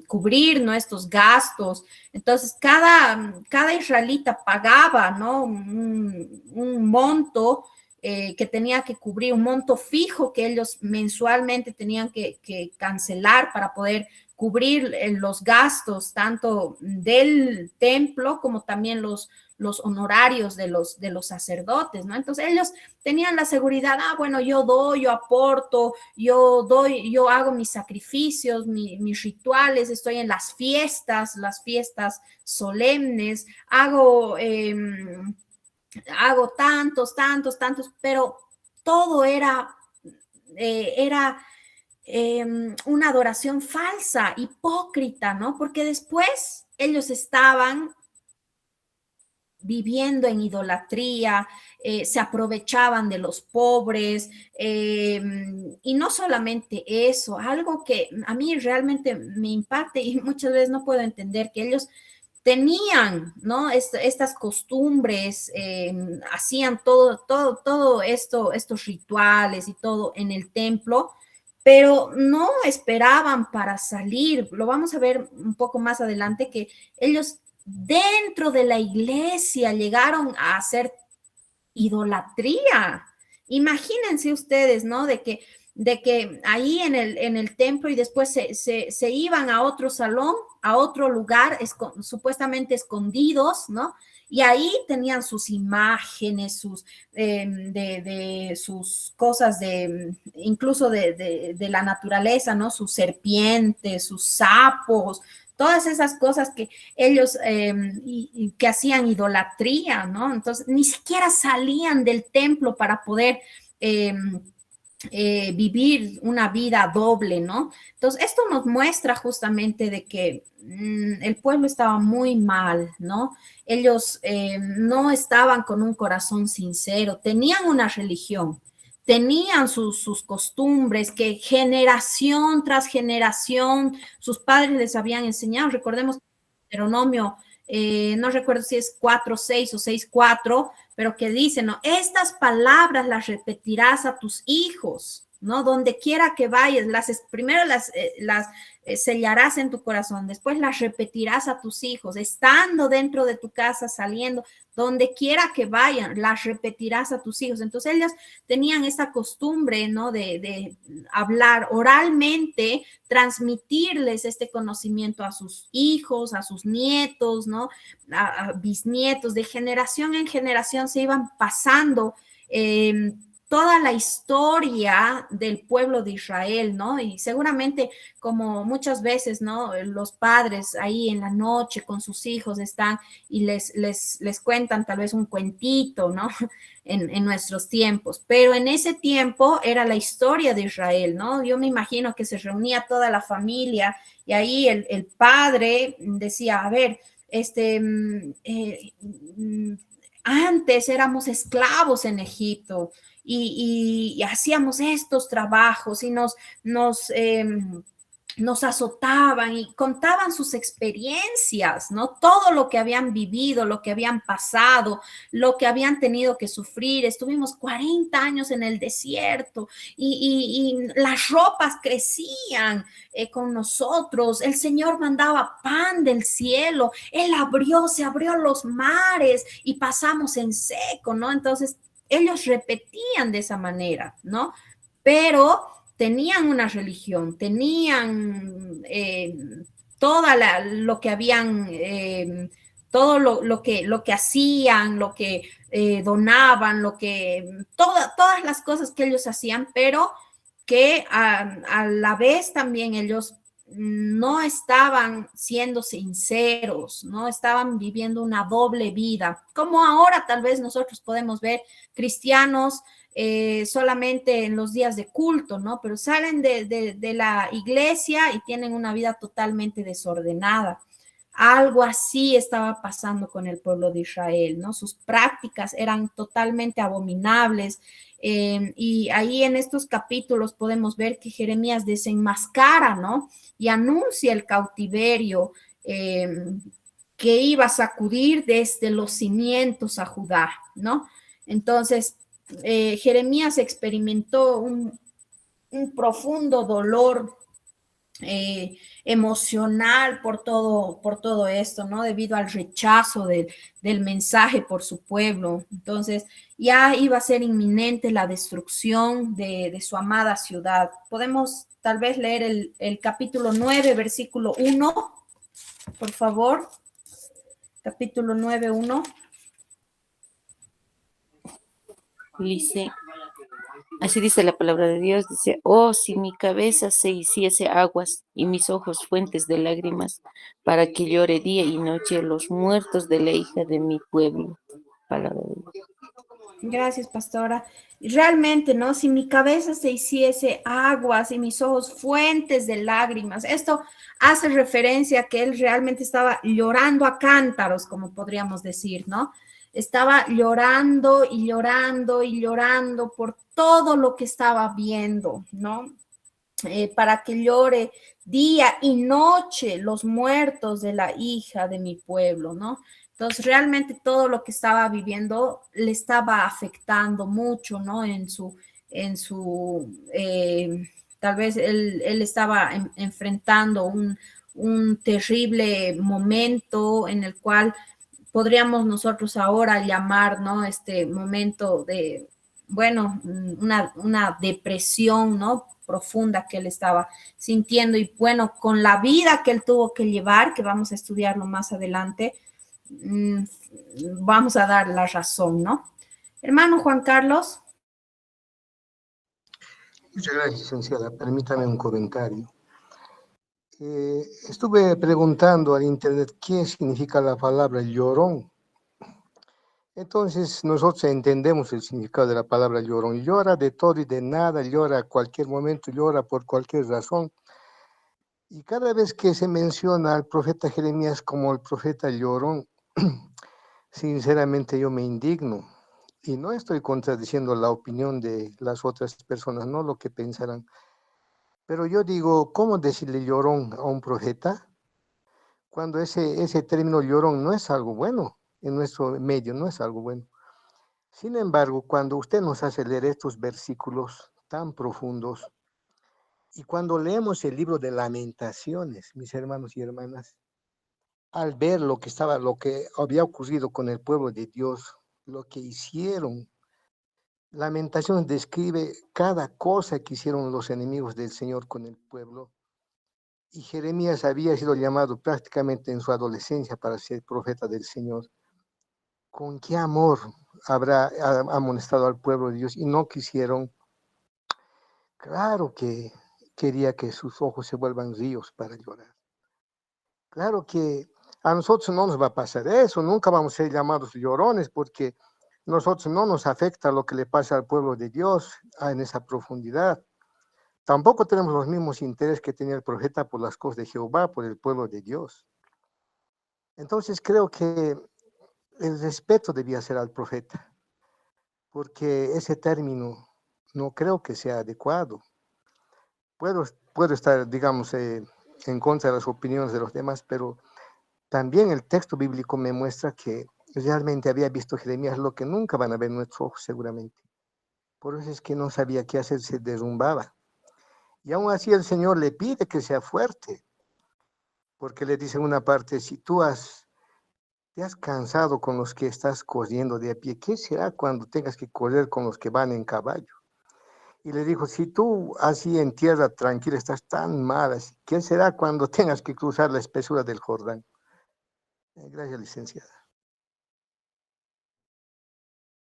cubrir, ¿no? Estos gastos. Entonces, cada israelita pagaba, ¿no? Un monto que tenía que cubrir, un monto fijo que ellos mensualmente tenían que cancelar para poder cubrir los gastos tanto del templo como también los honorarios de los sacerdotes, ¿no? Entonces ellos tenían la seguridad, bueno, yo doy, yo aporto, yo doy, yo hago mis sacrificios, mis rituales, estoy en las fiestas solemnes, hago tantos, pero todo era una adoración falsa, hipócrita, ¿no? Porque después ellos estaban viviendo en idolatría, se aprovechaban de los pobres, y no solamente eso, algo que a mí realmente me impacta y muchas veces no puedo entender, que ellos tenían, ¿no? Estas costumbres, hacían todo esto, estos rituales y todo en el templo, pero no esperaban para salir. Lo vamos a ver un poco más adelante, que ellos dentro de la iglesia llegaron a hacer idolatría. Imagínense ustedes, ¿no? De que ahí en el templo y después se iban a otro salón, a otro lugar, supuestamente escondidos, ¿no? Y ahí tenían sus imágenes, sus cosas incluso de la naturaleza, ¿no? Sus serpientes, sus sapos, todas esas cosas que ellos que hacían idolatría, ¿no? Entonces, ni siquiera salían del templo para poder vivir una vida doble, ¿no? Entonces, esto nos muestra justamente de que el pueblo estaba muy mal, ¿no? Ellos no estaban con un corazón sincero, tenían una religión, tenían sus costumbres que generación tras generación sus padres les habían enseñado. Recordemos Deuteronomio, no recuerdo si es 4:6 o 6:4, pero que dice, ¿no? Estas palabras las repetirás a tus hijos, ¿no? Donde quiera que vayas, primero las sellarás en tu corazón, después las repetirás a tus hijos, estando dentro de tu casa, saliendo, donde quiera que vayan, las repetirás a tus hijos. Entonces ellos tenían esa costumbre, ¿no? De hablar oralmente, transmitirles este conocimiento a sus hijos, a sus nietos, ¿no? A bisnietos, de generación en generación se iban pasando toda la historia del pueblo de Israel, ¿no? Y seguramente, como muchas veces, ¿no? Los padres ahí en la noche con sus hijos están y les cuentan tal vez un cuentito, ¿no? En nuestros tiempos, pero en ese tiempo era la historia de Israel, ¿no? Yo me imagino que se reunía toda la familia y ahí el padre decía, a ver, antes éramos esclavos en Egipto y hacíamos estos trabajos y nos azotaban y contaban sus experiencias, ¿no? Todo lo que habían vivido, lo que habían pasado, lo que habían tenido que sufrir. Estuvimos 40 años en el desierto y las ropas crecían con nosotros. El Señor mandaba pan del cielo. Él se abrió los mares y pasamos en seco, ¿no? Entonces, ellos repetían de esa manera, ¿no? Pero tenían una religión, tenían lo que habían, todo lo que hacían, lo que donaban, todas las cosas que ellos hacían, pero que a la vez también ellos no estaban siendo sinceros, no estaban viviendo una doble vida, como ahora tal vez nosotros podemos ver cristianos solamente en los días de culto, ¿no? Pero salen de la iglesia y tienen una vida totalmente desordenada. algo así estaba pasando con el pueblo de Israel, ¿no? Sus prácticas eran totalmente abominables. Y ahí en estos capítulos podemos ver que Jeremías desenmascara, ¿no? Y anuncia el cautiverio que iba a sacudir desde los cimientos a Judá, ¿no? Entonces, Jeremías experimentó un profundo dolor emocional por todo esto, ¿no? Debido al rechazo del mensaje por su pueblo. Entonces, ya iba a ser inminente la destrucción de su amada ciudad. Podemos tal vez leer el capítulo 9, versículo 1, por favor. Capítulo 9, 1. Dice, así dice la palabra de Dios, dice, oh, si mi cabeza se hiciese aguas y mis ojos fuentes de lágrimas, para que llore día y noche los muertos de la hija de mi pueblo. Palabra de Dios. Gracias, pastora. Realmente, ¿no? Si mi cabeza se hiciese aguas y mis ojos fuentes de lágrimas, esto hace referencia a que él realmente estaba llorando a cántaros, como podríamos decir, ¿no? Estaba llorando y llorando y llorando por todo lo que estaba viendo, ¿no? Para que llore día y noche los muertos de la hija de mi pueblo, ¿no? Entonces, realmente todo lo que estaba viviendo le estaba afectando mucho, ¿no? Tal vez él estaba enfrentando un terrible momento en el cual podríamos nosotros ahora llamar, ¿no? Este momento de, bueno, una depresión, ¿no? Profunda que él estaba sintiendo y bueno, con la vida que él tuvo que llevar, que vamos a estudiarlo más adelante, vamos a dar la razón, ¿no? Hermano Juan Carlos. Muchas gracias, licenciada. Permítame un comentario. Estuve preguntando al internet qué significa la palabra llorón. Entonces nosotros entendemos el significado de la palabra llorón. Llora de todo y de nada, llora a cualquier momento, llora por cualquier razón. Y cada vez que se menciona al profeta Jeremías como el profeta llorón, sinceramente yo me indigno. Y no estoy contradiciendo la opinión de las otras personas, no lo que pensarán. Pero yo digo, ¿cómo decirle llorón a un profeta? Cuando ese término llorón no es algo bueno, en nuestro medio no es algo bueno. Sin embargo, cuando usted nos hace leer estos versículos tan profundos, y cuando leemos el libro de Lamentaciones, mis hermanos y hermanas, al ver lo que había ocurrido con el pueblo de Dios, lo que hicieron, Lamentaciones describe cada cosa que hicieron los enemigos del Señor con el pueblo. Y Jeremías había sido llamado prácticamente en su adolescencia para ser profeta del Señor. ¿Con qué amor habrá amonestado al pueblo de Dios? Y no quisieron. Claro que quería que sus ojos se vuelvan ríos para llorar. Claro que a nosotros no nos va a pasar eso, nunca vamos a ser llamados llorones porque nosotros no nos afecta lo que le pasa al pueblo de Dios en esa profundidad. Tampoco tenemos los mismos intereses que tenía el profeta por las cosas de Jehová, por el pueblo de Dios. Entonces creo que el respeto debía ser al profeta, porque ese término no creo que sea adecuado. Puedo estar, digamos, en contra de las opiniones de los demás, pero también el texto bíblico me muestra que realmente había visto Jeremías lo que nunca van a ver nuestros ojos seguramente. Por eso es que no sabía qué hacer, se derrumbaba. Y aún así el Señor le pide que sea fuerte, porque le dice en una parte, si tú te has cansado con los que estás corriendo de a pie, ¿qué será cuando tengas que correr con los que van en caballo? Y le dijo, si tú así en tierra tranquila estás tan mal, ¿qué será cuando tengas que cruzar la espesura del Jordán? Gracias, licenciada.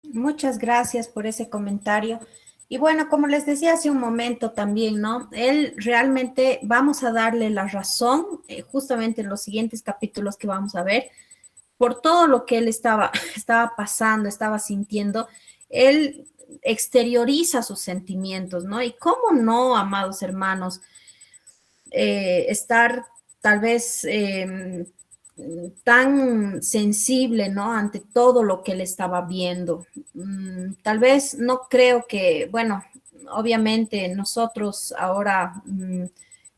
Muchas gracias por ese comentario. Y bueno, como les decía hace un momento también, ¿no? Él realmente vamos a darle la razón justamente en los siguientes capítulos que vamos a ver, por todo lo que él estaba pasando, estaba sintiendo, él exterioriza sus sentimientos, ¿no? Y cómo no, amados hermanos, estar tal vez tan sensible, ¿no? Ante todo lo que él estaba viendo. Tal vez no creo que, bueno, obviamente nosotros ahora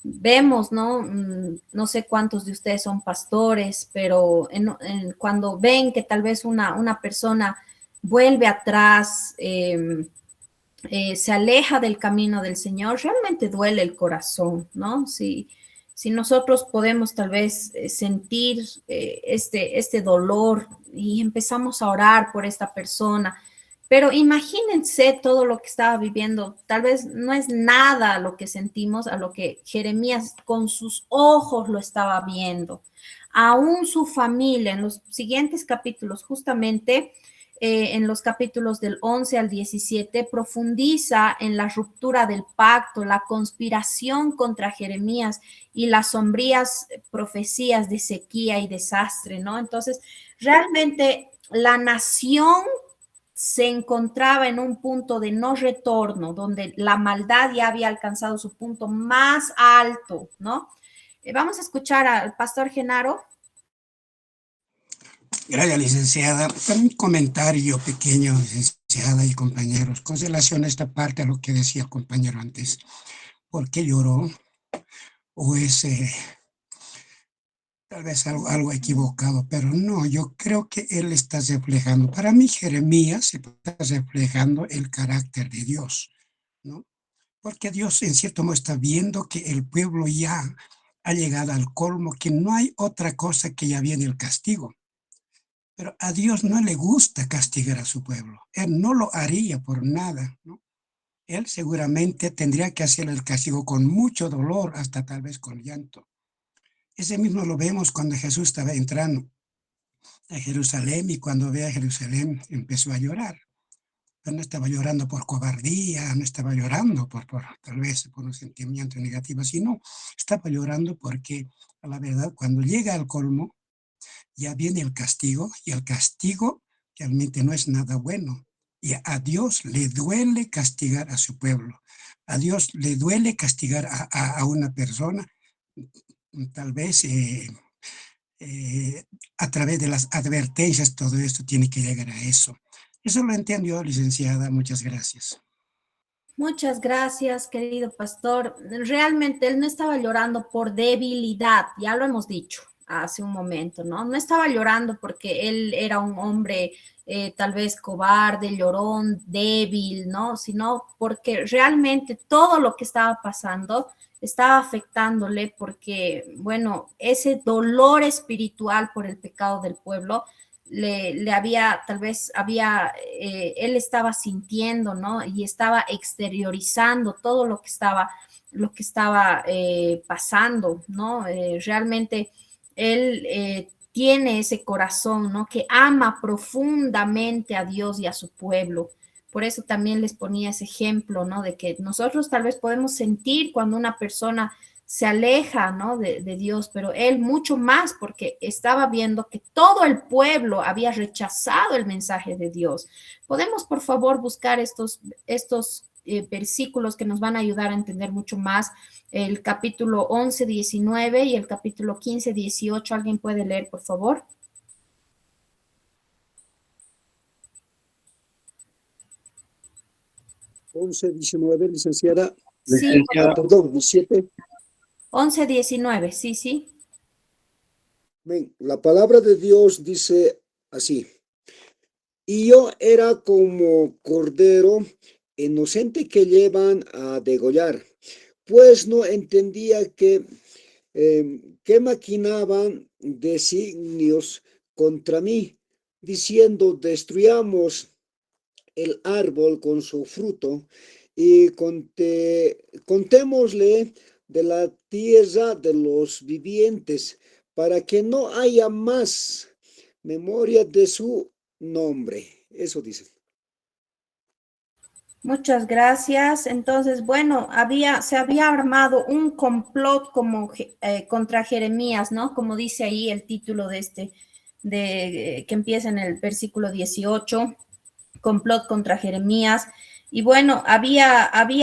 vemos, ¿no? No sé cuántos de ustedes son pastores, pero cuando ven que tal vez una persona vuelve atrás, se aleja del camino del Señor, realmente duele el corazón, ¿no? Si nosotros podemos tal vez sentir este dolor y empezamos a orar por esta persona, pero imagínense todo lo que estaba viviendo, tal vez no es nada lo que sentimos a lo que Jeremías con sus ojos lo estaba viendo. Aún su familia, en los siguientes capítulos, justamente en los capítulos del 11 al 17, profundiza en la ruptura del pacto, la conspiración contra Jeremías y las sombrías profecías de sequía y desastre, ¿no? Entonces, realmente la nación se encontraba en un punto de no retorno, donde la maldad ya había alcanzado su punto más alto, ¿no? Vamos a escuchar al pastor Genaro. Gracias, licenciada. Un comentario pequeño, licenciada y compañeros, con relación a esta parte, a lo que decía el compañero antes. ¿Por qué lloró? O es tal vez algo equivocado, pero no, yo creo que él está reflejando. Para mí, Jeremías está reflejando el carácter de Dios, ¿no? Porque Dios en cierto modo está viendo que el pueblo ya ha llegado al colmo, que no hay otra cosa que ya viene el castigo. Pero a Dios no le gusta castigar a su pueblo. Él no lo haría por nada, ¿no? Él seguramente tendría que hacer el castigo con mucho dolor, hasta tal vez con llanto. Ese mismo lo vemos cuando Jesús estaba entrando a Jerusalén y cuando ve a Jerusalén empezó a llorar. Pero no estaba llorando por cobardía, no estaba llorando por tal vez por un sentimiento negativo, sino estaba llorando porque, a la verdad, cuando llega al colmo, ya viene el castigo y el castigo realmente no es nada bueno. Y a Dios le duele castigar a su pueblo. A Dios le duele castigar a una persona, tal vez a través de las advertencias, todo esto tiene que llegar a eso. Eso lo entiendo, licenciada. Muchas gracias. Muchas gracias, querido pastor. Realmente él no estaba llorando por debilidad, ya lo hemos dicho hace un momento, ¿no? No estaba llorando porque él era un hombre tal vez cobarde, llorón, débil, ¿no? Sino porque realmente todo lo que estaba pasando estaba afectándole porque, bueno, ese dolor espiritual por el pecado del pueblo le había, tal vez había, él estaba sintiendo, ¿no? Y estaba exteriorizando todo lo que estaba pasando, ¿no? Realmente él tiene ese corazón, ¿no? Que ama profundamente a Dios y a su pueblo. Por eso también les ponía ese ejemplo, ¿no? De que nosotros tal vez podemos sentir cuando una persona se aleja, ¿no? De Dios, pero él mucho más porque estaba viendo que todo el pueblo había rechazado el mensaje de Dios. ¿Podemos, por favor, buscar estos versículos que nos van a ayudar a entender mucho más el capítulo 11, 19 y el capítulo 15, 18? ¿Alguien puede leer, por favor? 11, 19, licenciada. Sí, Perdón, 17. 11, 19, sí, sí. Ven, la palabra de Dios dice así: y yo era como cordero inocente que llevan a degollar, pues no entendía que maquinaban designios contra mí, diciendo: destruyamos el árbol con su fruto y contémosle de la tierra de los vivientes, para que no haya más memoria de su nombre. Eso dice. Muchas gracias. Entonces, bueno, se había armado un complot como contra Jeremías, ¿no? Como dice ahí el título que empieza en el versículo 18, complot contra Jeremías. Y bueno, había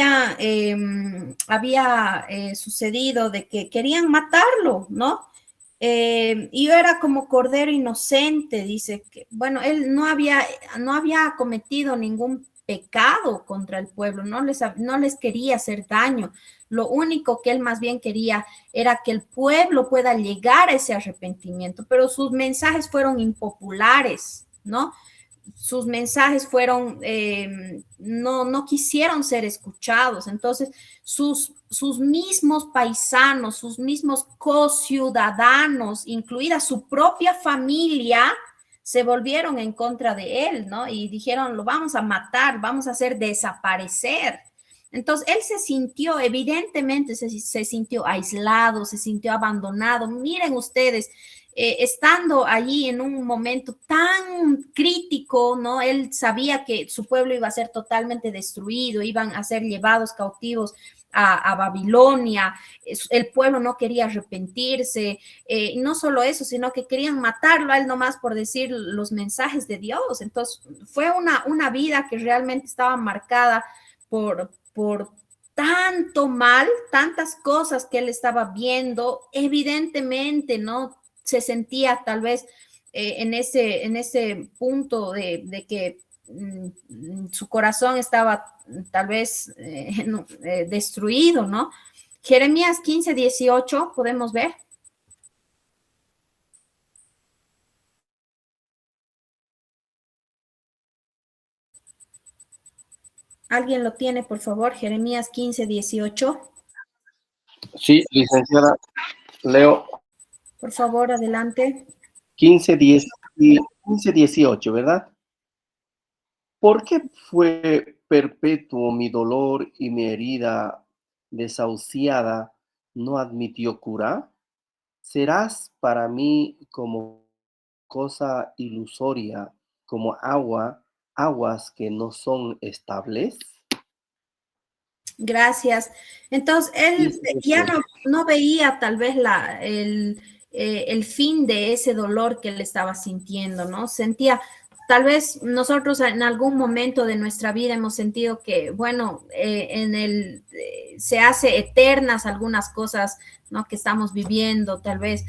sucedido de que querían matarlo, ¿no? Y yo era como cordero inocente, dice que, bueno, él no había cometido ningún pecado contra el pueblo, no les quería hacer daño. Lo único que él más bien quería era que el pueblo pueda llegar a ese arrepentimiento, pero sus mensajes fueron impopulares, ¿no? Sus mensajes fueron, no quisieron ser escuchados. Entonces, sus mismos paisanos, sus mismos co-ciudadanos, incluida su propia familia, se volvieron en contra de él, ¿no? Y dijeron, lo vamos a matar, vamos a hacer desaparecer. Entonces, él se sintió, evidentemente, se sintió aislado, se sintió abandonado. Miren ustedes, estando allí en un momento tan crítico, ¿no? Él sabía que su pueblo iba a ser totalmente destruido, iban a ser llevados cautivos a Babilonia, el pueblo no quería arrepentirse, no solo eso, sino que querían matarlo a él nomás por decir los mensajes de Dios. Entonces, fue una vida que realmente estaba marcada por tanto mal, tantas cosas que él estaba viendo, evidentemente, ¿no? Se sentía tal vez en ese punto de que su corazón estaba tal vez destruido, ¿no? Jeremías 15:18, podemos ver. ¿Alguien lo tiene, por favor? Jeremías 15:18. Sí, licenciada, leo Por favor, adelante. 15:18, ¿verdad? ¿Por qué fue perpetuo mi dolor y mi herida desahuciada no admitió cura? ¿Serás para mí como cosa ilusoria, como aguas que no son estables? Gracias. Entonces, él ya no veía tal vez el fin de ese dolor que él estaba sintiendo, ¿no? Sentía, tal vez nosotros en algún momento de nuestra vida hemos sentido que, bueno, se hace eternas algunas cosas, ¿no? Que estamos viviendo, tal vez,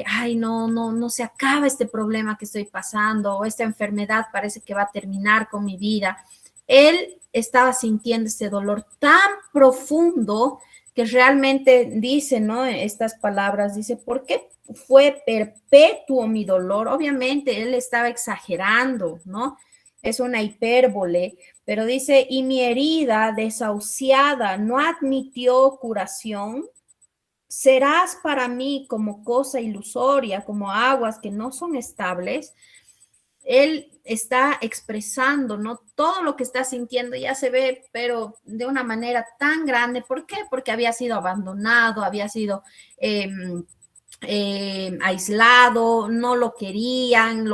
ay, no se acaba este problema que estoy pasando, o esta enfermedad parece que va a terminar con mi vida. Él estaba sintiendo este dolor tan profundo que realmente dice, ¿no? Estas palabras, dice, ¿por qué fue perpetuo mi dolor? Obviamente él estaba exagerando, ¿no? Es una hipérbole, pero dice, y mi herida desahuciada no admitió curación. Serás para mí como cosa ilusoria, como aguas que no son estables. Él está expresando, ¿no? Todo lo que está sintiendo ya se ve, pero de una manera tan grande. ¿Por qué? Porque había sido abandonado, había sido aislado, no lo querían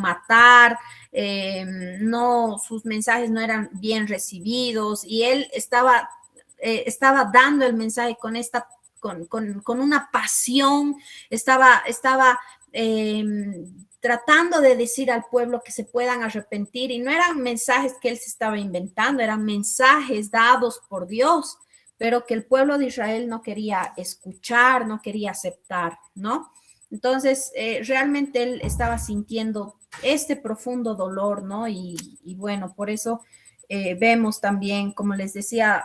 matar, no, sus mensajes no eran bien recibidos y él estaba dando el mensaje con una pasión, estaba tratando de decir al pueblo que se puedan arrepentir y no eran mensajes que él se estaba inventando, eran mensajes dados por Dios, pero que el pueblo de Israel no quería escuchar, no quería aceptar, ¿no? Entonces, realmente él estaba sintiendo este profundo dolor, ¿no? Y bueno, por eso vemos también, como les decía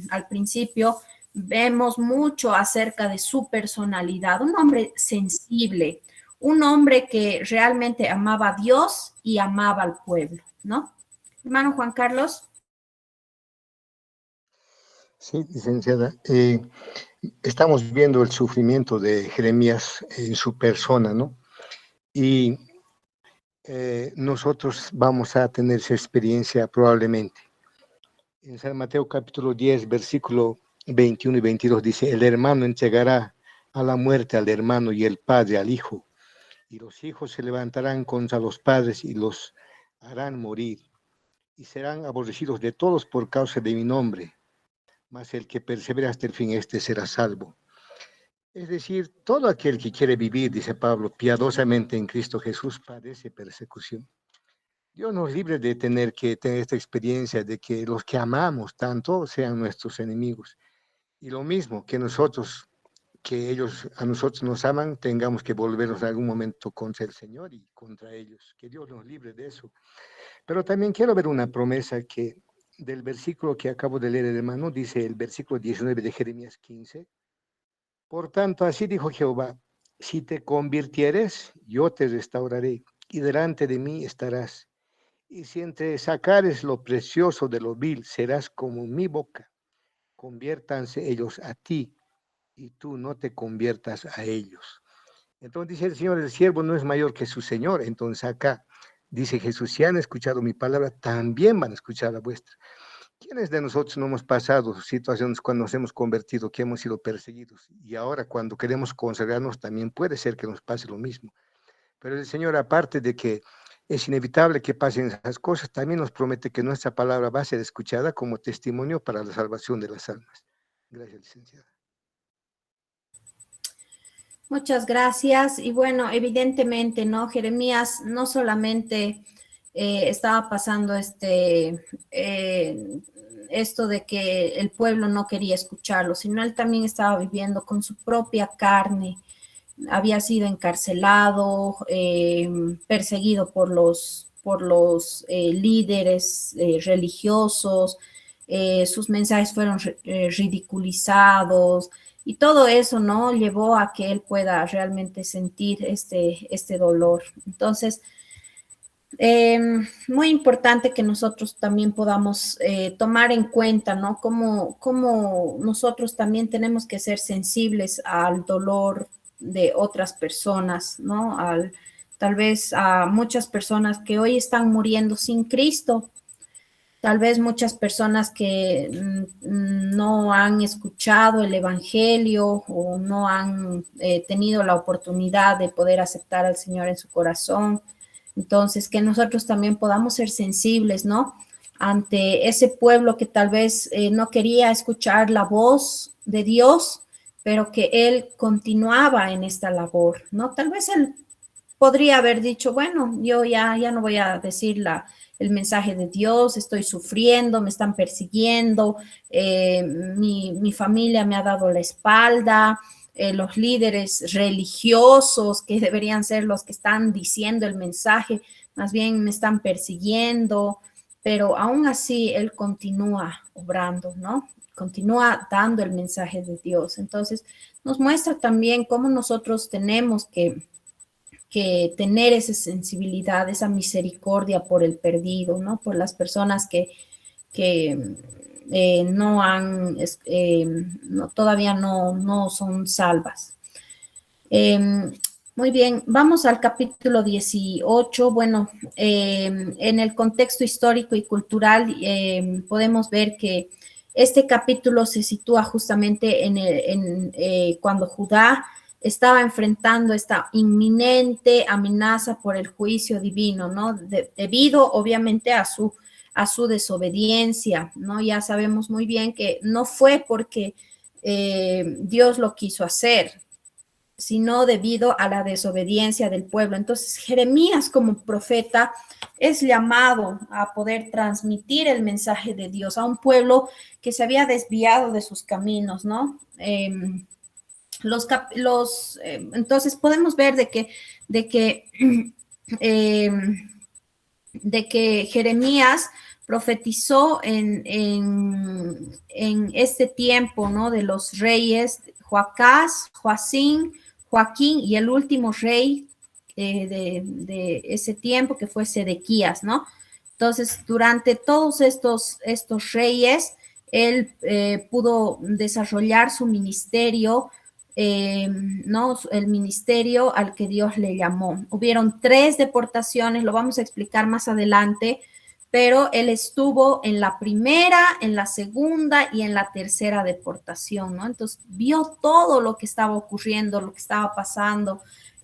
al principio, vemos mucho acerca de su personalidad, un hombre sensible, un hombre que realmente amaba a Dios y amaba al pueblo, ¿no? Hermano Juan Carlos. Sí, licenciada. Estamos viendo el sufrimiento de Jeremías en su persona, ¿no? Y nosotros vamos a tener esa experiencia probablemente. En San Mateo capítulo 10, versículo 21 y 22 dice, el hermano entregará a la muerte al hermano y el padre al hijo, y los hijos se levantarán contra los padres y los harán morir, y serán aborrecidos de todos por causa de mi nombre, mas el que persevera hasta el fin, este será salvo. Es decir, todo aquel que quiere vivir, dice Pablo, piadosamente en Cristo Jesús, padece persecución. Dios nos libre de tener que tener esta experiencia de que los que amamos tanto sean nuestros enemigos. Y lo mismo, que nosotros que ellos a nosotros nos aman, tengamos que volvernos en algún momento contra el Señor y contra ellos. Que Dios nos libre de eso. Pero también quiero ver una promesa que del versículo que acabo de leer, hermano, dice el versículo 19 de Jeremías 15. Por tanto, así dijo Jehová, si te convirtieres, yo te restauraré y delante de mí estarás. Y si entre sacares lo precioso de lo vil, serás como mi boca. Conviértanse ellos a ti y tú no te conviertas a ellos. Entonces dice el Señor, el siervo no es mayor que su Señor. Entonces acá dice Jesús, si han escuchado mi palabra, también van a escuchar la vuestra. ¿Quiénes de nosotros no hemos pasado situaciones cuando nos hemos convertido, que hemos sido perseguidos? Y ahora cuando queremos consagrarnos también puede ser que nos pase lo mismo. Pero el Señor, aparte de que es inevitable que pasen esas cosas, también nos promete que nuestra palabra va a ser escuchada como testimonio para la salvación de las almas. Gracias, licenciada. Muchas gracias. Y bueno, evidentemente, ¿no? Jeremías no solamente estaba pasando esto de que el pueblo no quería escucharlo, sino él también estaba viviendo con su propia carne. Había sido encarcelado, perseguido por los líderes religiosos, sus mensajes fueron ridiculizados, y todo eso, ¿no? Llevó a que él pueda realmente sentir este dolor. Entonces, muy importante que nosotros también podamos tomar en cuenta, ¿no? Cómo nosotros también tenemos que ser sensibles al dolor de otras personas, ¿no? Tal vez a muchas personas que hoy están muriendo sin Cristo, tal vez muchas personas que no han escuchado el Evangelio o no han tenido la oportunidad de poder aceptar al Señor en su corazón. Entonces, que nosotros también podamos ser sensibles, ¿no? Ante ese pueblo que tal vez no quería escuchar la voz de Dios, pero que él continuaba en esta labor, ¿no? Tal vez él podría haber dicho, bueno, yo ya no voy a decir el mensaje de Dios, estoy sufriendo, me están persiguiendo, mi familia me ha dado la espalda, los líderes religiosos que deberían ser los que están diciendo el mensaje, más bien me están persiguiendo, pero aún así él continúa obrando, ¿no? Continúa dando el mensaje de Dios. Entonces, nos muestra también cómo nosotros tenemos que tener esa sensibilidad, esa misericordia por el perdido, ¿no? Por las personas que no han, todavía no son salvas. Muy bien, vamos al capítulo 18. Bueno, en el contexto histórico y cultural podemos ver que este capítulo se sitúa justamente cuando Judá estaba enfrentando esta inminente amenaza por el juicio divino, ¿no? Debido, obviamente, a su desobediencia, ¿no? Ya sabemos muy bien que no fue porque Dios lo quiso hacer, sino debido a la desobediencia del pueblo. Entonces, Jeremías como profeta es llamado a poder transmitir el mensaje de Dios a un pueblo que se había desviado de sus caminos, ¿no? Entonces podemos ver de que Jeremías profetizó en este tiempo, ¿no? De los reyes Joacás, Joacín, Joaquín y el último rey de ese tiempo que fue Sedequías, ¿no? Entonces, durante todos estos reyes, él pudo desarrollar su ministerio, ¿no? El ministerio al que Dios le llamó. Hubieron 3 deportaciones, lo vamos a explicar más adelante, pero él estuvo en la primera, en la segunda y en la tercera deportación, ¿no? Entonces vio todo lo que estaba ocurriendo, lo que estaba pasando,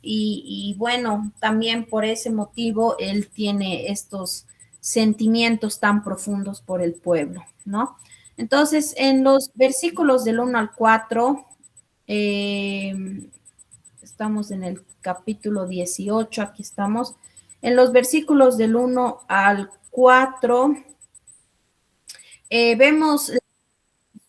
y bueno, también por ese motivo él tiene estos sentimientos tan profundos por el pueblo, ¿no? Entonces, en los versículos del 1 al 4, estamos en el capítulo 18, aquí estamos. En los versículos del 1 al 4, vemos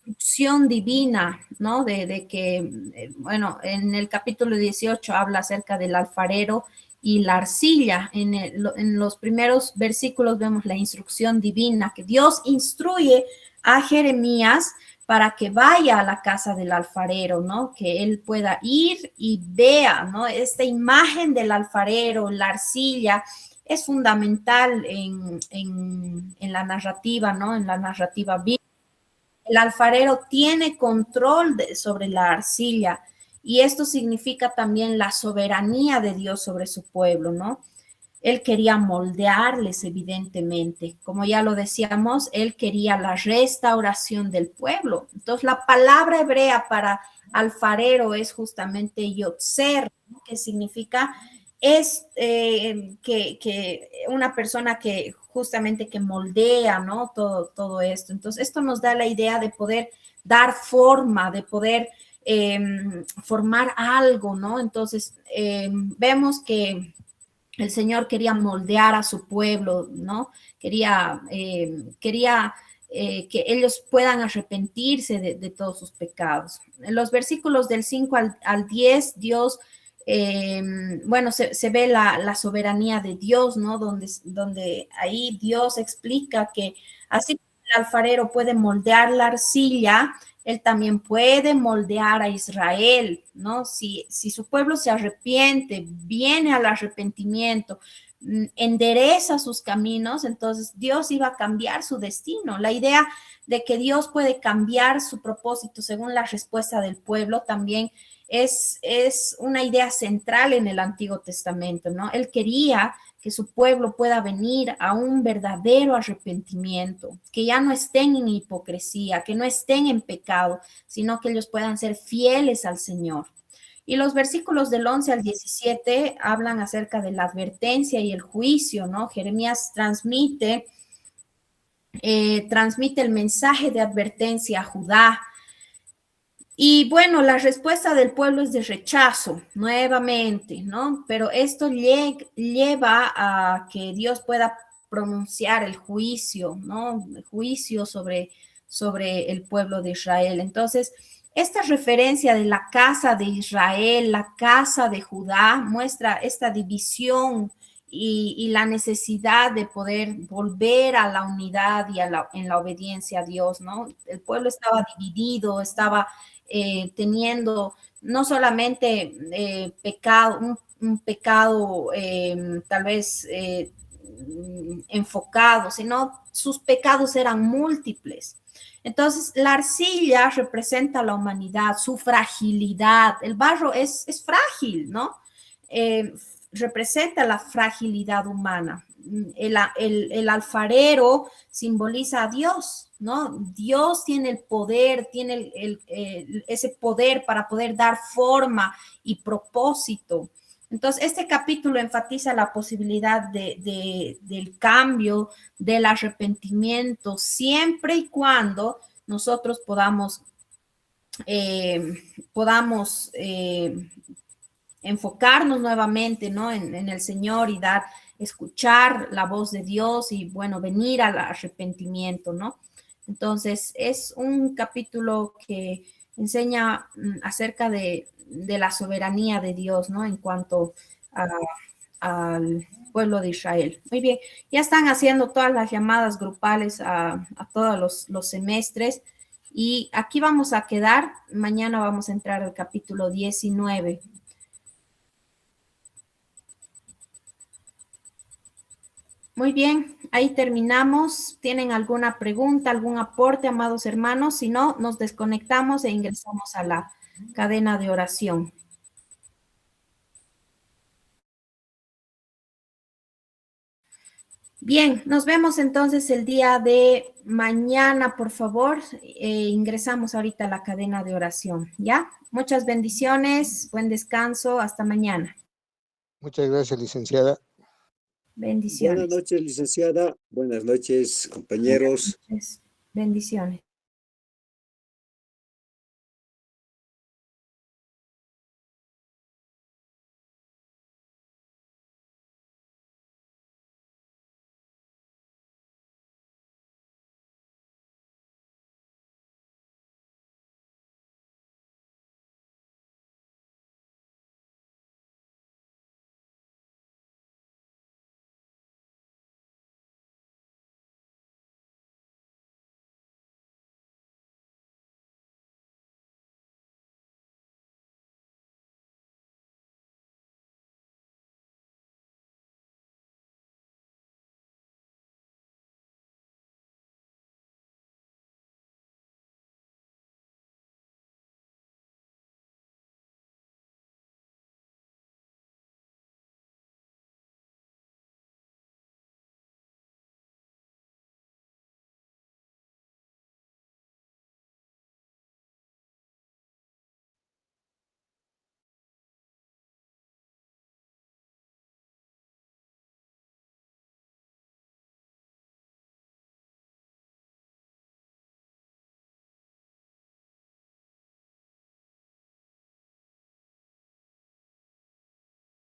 instrucción divina, ¿no? De que, bueno, en el capítulo 18 habla acerca del alfarero y la arcilla. En los primeros versículos vemos la instrucción divina, que Dios instruye a Jeremías para que vaya a la casa del alfarero, ¿no? Que él pueda ir y vea, ¿no? Esta imagen del alfarero, la arcilla, es fundamental en la narrativa, ¿no? En la narrativa bíblica. El alfarero tiene control sobre la arcilla y esto significa también la soberanía de Dios sobre su pueblo, ¿no? Él quería moldearles, evidentemente. Como ya lo decíamos, él quería la restauración del pueblo. Entonces, la palabra hebrea para alfarero es justamente yotzer, ¿no? Que significa es que una persona que justamente que moldea, ¿no? Todo esto. Entonces, esto nos da la idea de poder dar forma, de poder formar algo, ¿no? Entonces, vemos que el Señor quería moldear a su pueblo, ¿no? Quería que ellos puedan arrepentirse de todos sus pecados. En los versículos del 5 al 10, Dios, bueno, se ve la soberanía de Dios, ¿no? Donde ahí Dios explica que así como el alfarero puede moldear la arcilla, él también puede moldear a Israel, ¿no? Si su pueblo se arrepiente, viene al arrepentimiento, endereza sus caminos, entonces Dios iba a cambiar su destino. La idea de que Dios puede cambiar su propósito según la respuesta del pueblo también es una idea central en el Antiguo Testamento, ¿no? Él quería que su pueblo pueda venir a un verdadero arrepentimiento, que ya no estén en hipocresía, que no estén en pecado, sino que ellos puedan ser fieles al Señor. Y los versículos del 11 al 17 hablan acerca de la advertencia y el juicio, ¿no? Jeremías transmite el mensaje de advertencia a Judá. Y bueno, la respuesta del pueblo es de rechazo, nuevamente, ¿no? Pero esto lleva a que Dios pueda pronunciar el juicio, ¿no? El juicio sobre el pueblo de Israel. Entonces, esta referencia de la casa de Israel, la casa de Judá, muestra esta división y la necesidad de poder volver a la unidad y en la obediencia a Dios, ¿no? El pueblo estaba dividido, estaba teniendo no solamente pecado, un pecado tal vez enfocado, sino sus pecados eran múltiples. Entonces, la arcilla representa la humanidad, su fragilidad. El barro es frágil, ¿no? Representa la fragilidad humana. El alfarero simboliza a Dios, ¿no? Dios tiene el poder, tiene ese poder para poder dar forma y propósito. Entonces, este capítulo enfatiza la posibilidad del cambio, del arrepentimiento, siempre y cuando nosotros podamos enfocarnos nuevamente, ¿no? En el Señor y escuchar la voz de Dios y, bueno, venir al arrepentimiento, ¿no? Entonces, es un capítulo que enseña acerca de la soberanía de Dios, ¿no? En cuanto al pueblo de Israel. Muy bien, ya están haciendo todas las llamadas grupales a todos los semestres y aquí vamos a quedar. Mañana vamos a entrar al capítulo 19. Muy bien, ahí terminamos. ¿Tienen alguna pregunta, algún aporte, amados hermanos? Si no, nos desconectamos e ingresamos a la cadena de oración. Bien, nos vemos entonces el día de mañana, por favor. Ingresamos ahorita a la cadena de oración, ¿ya? Muchas bendiciones, buen descanso, hasta mañana. Muchas gracias, licenciada. Bendiciones. Buenas noches, licenciada. Buenas noches, compañeros. Bendiciones.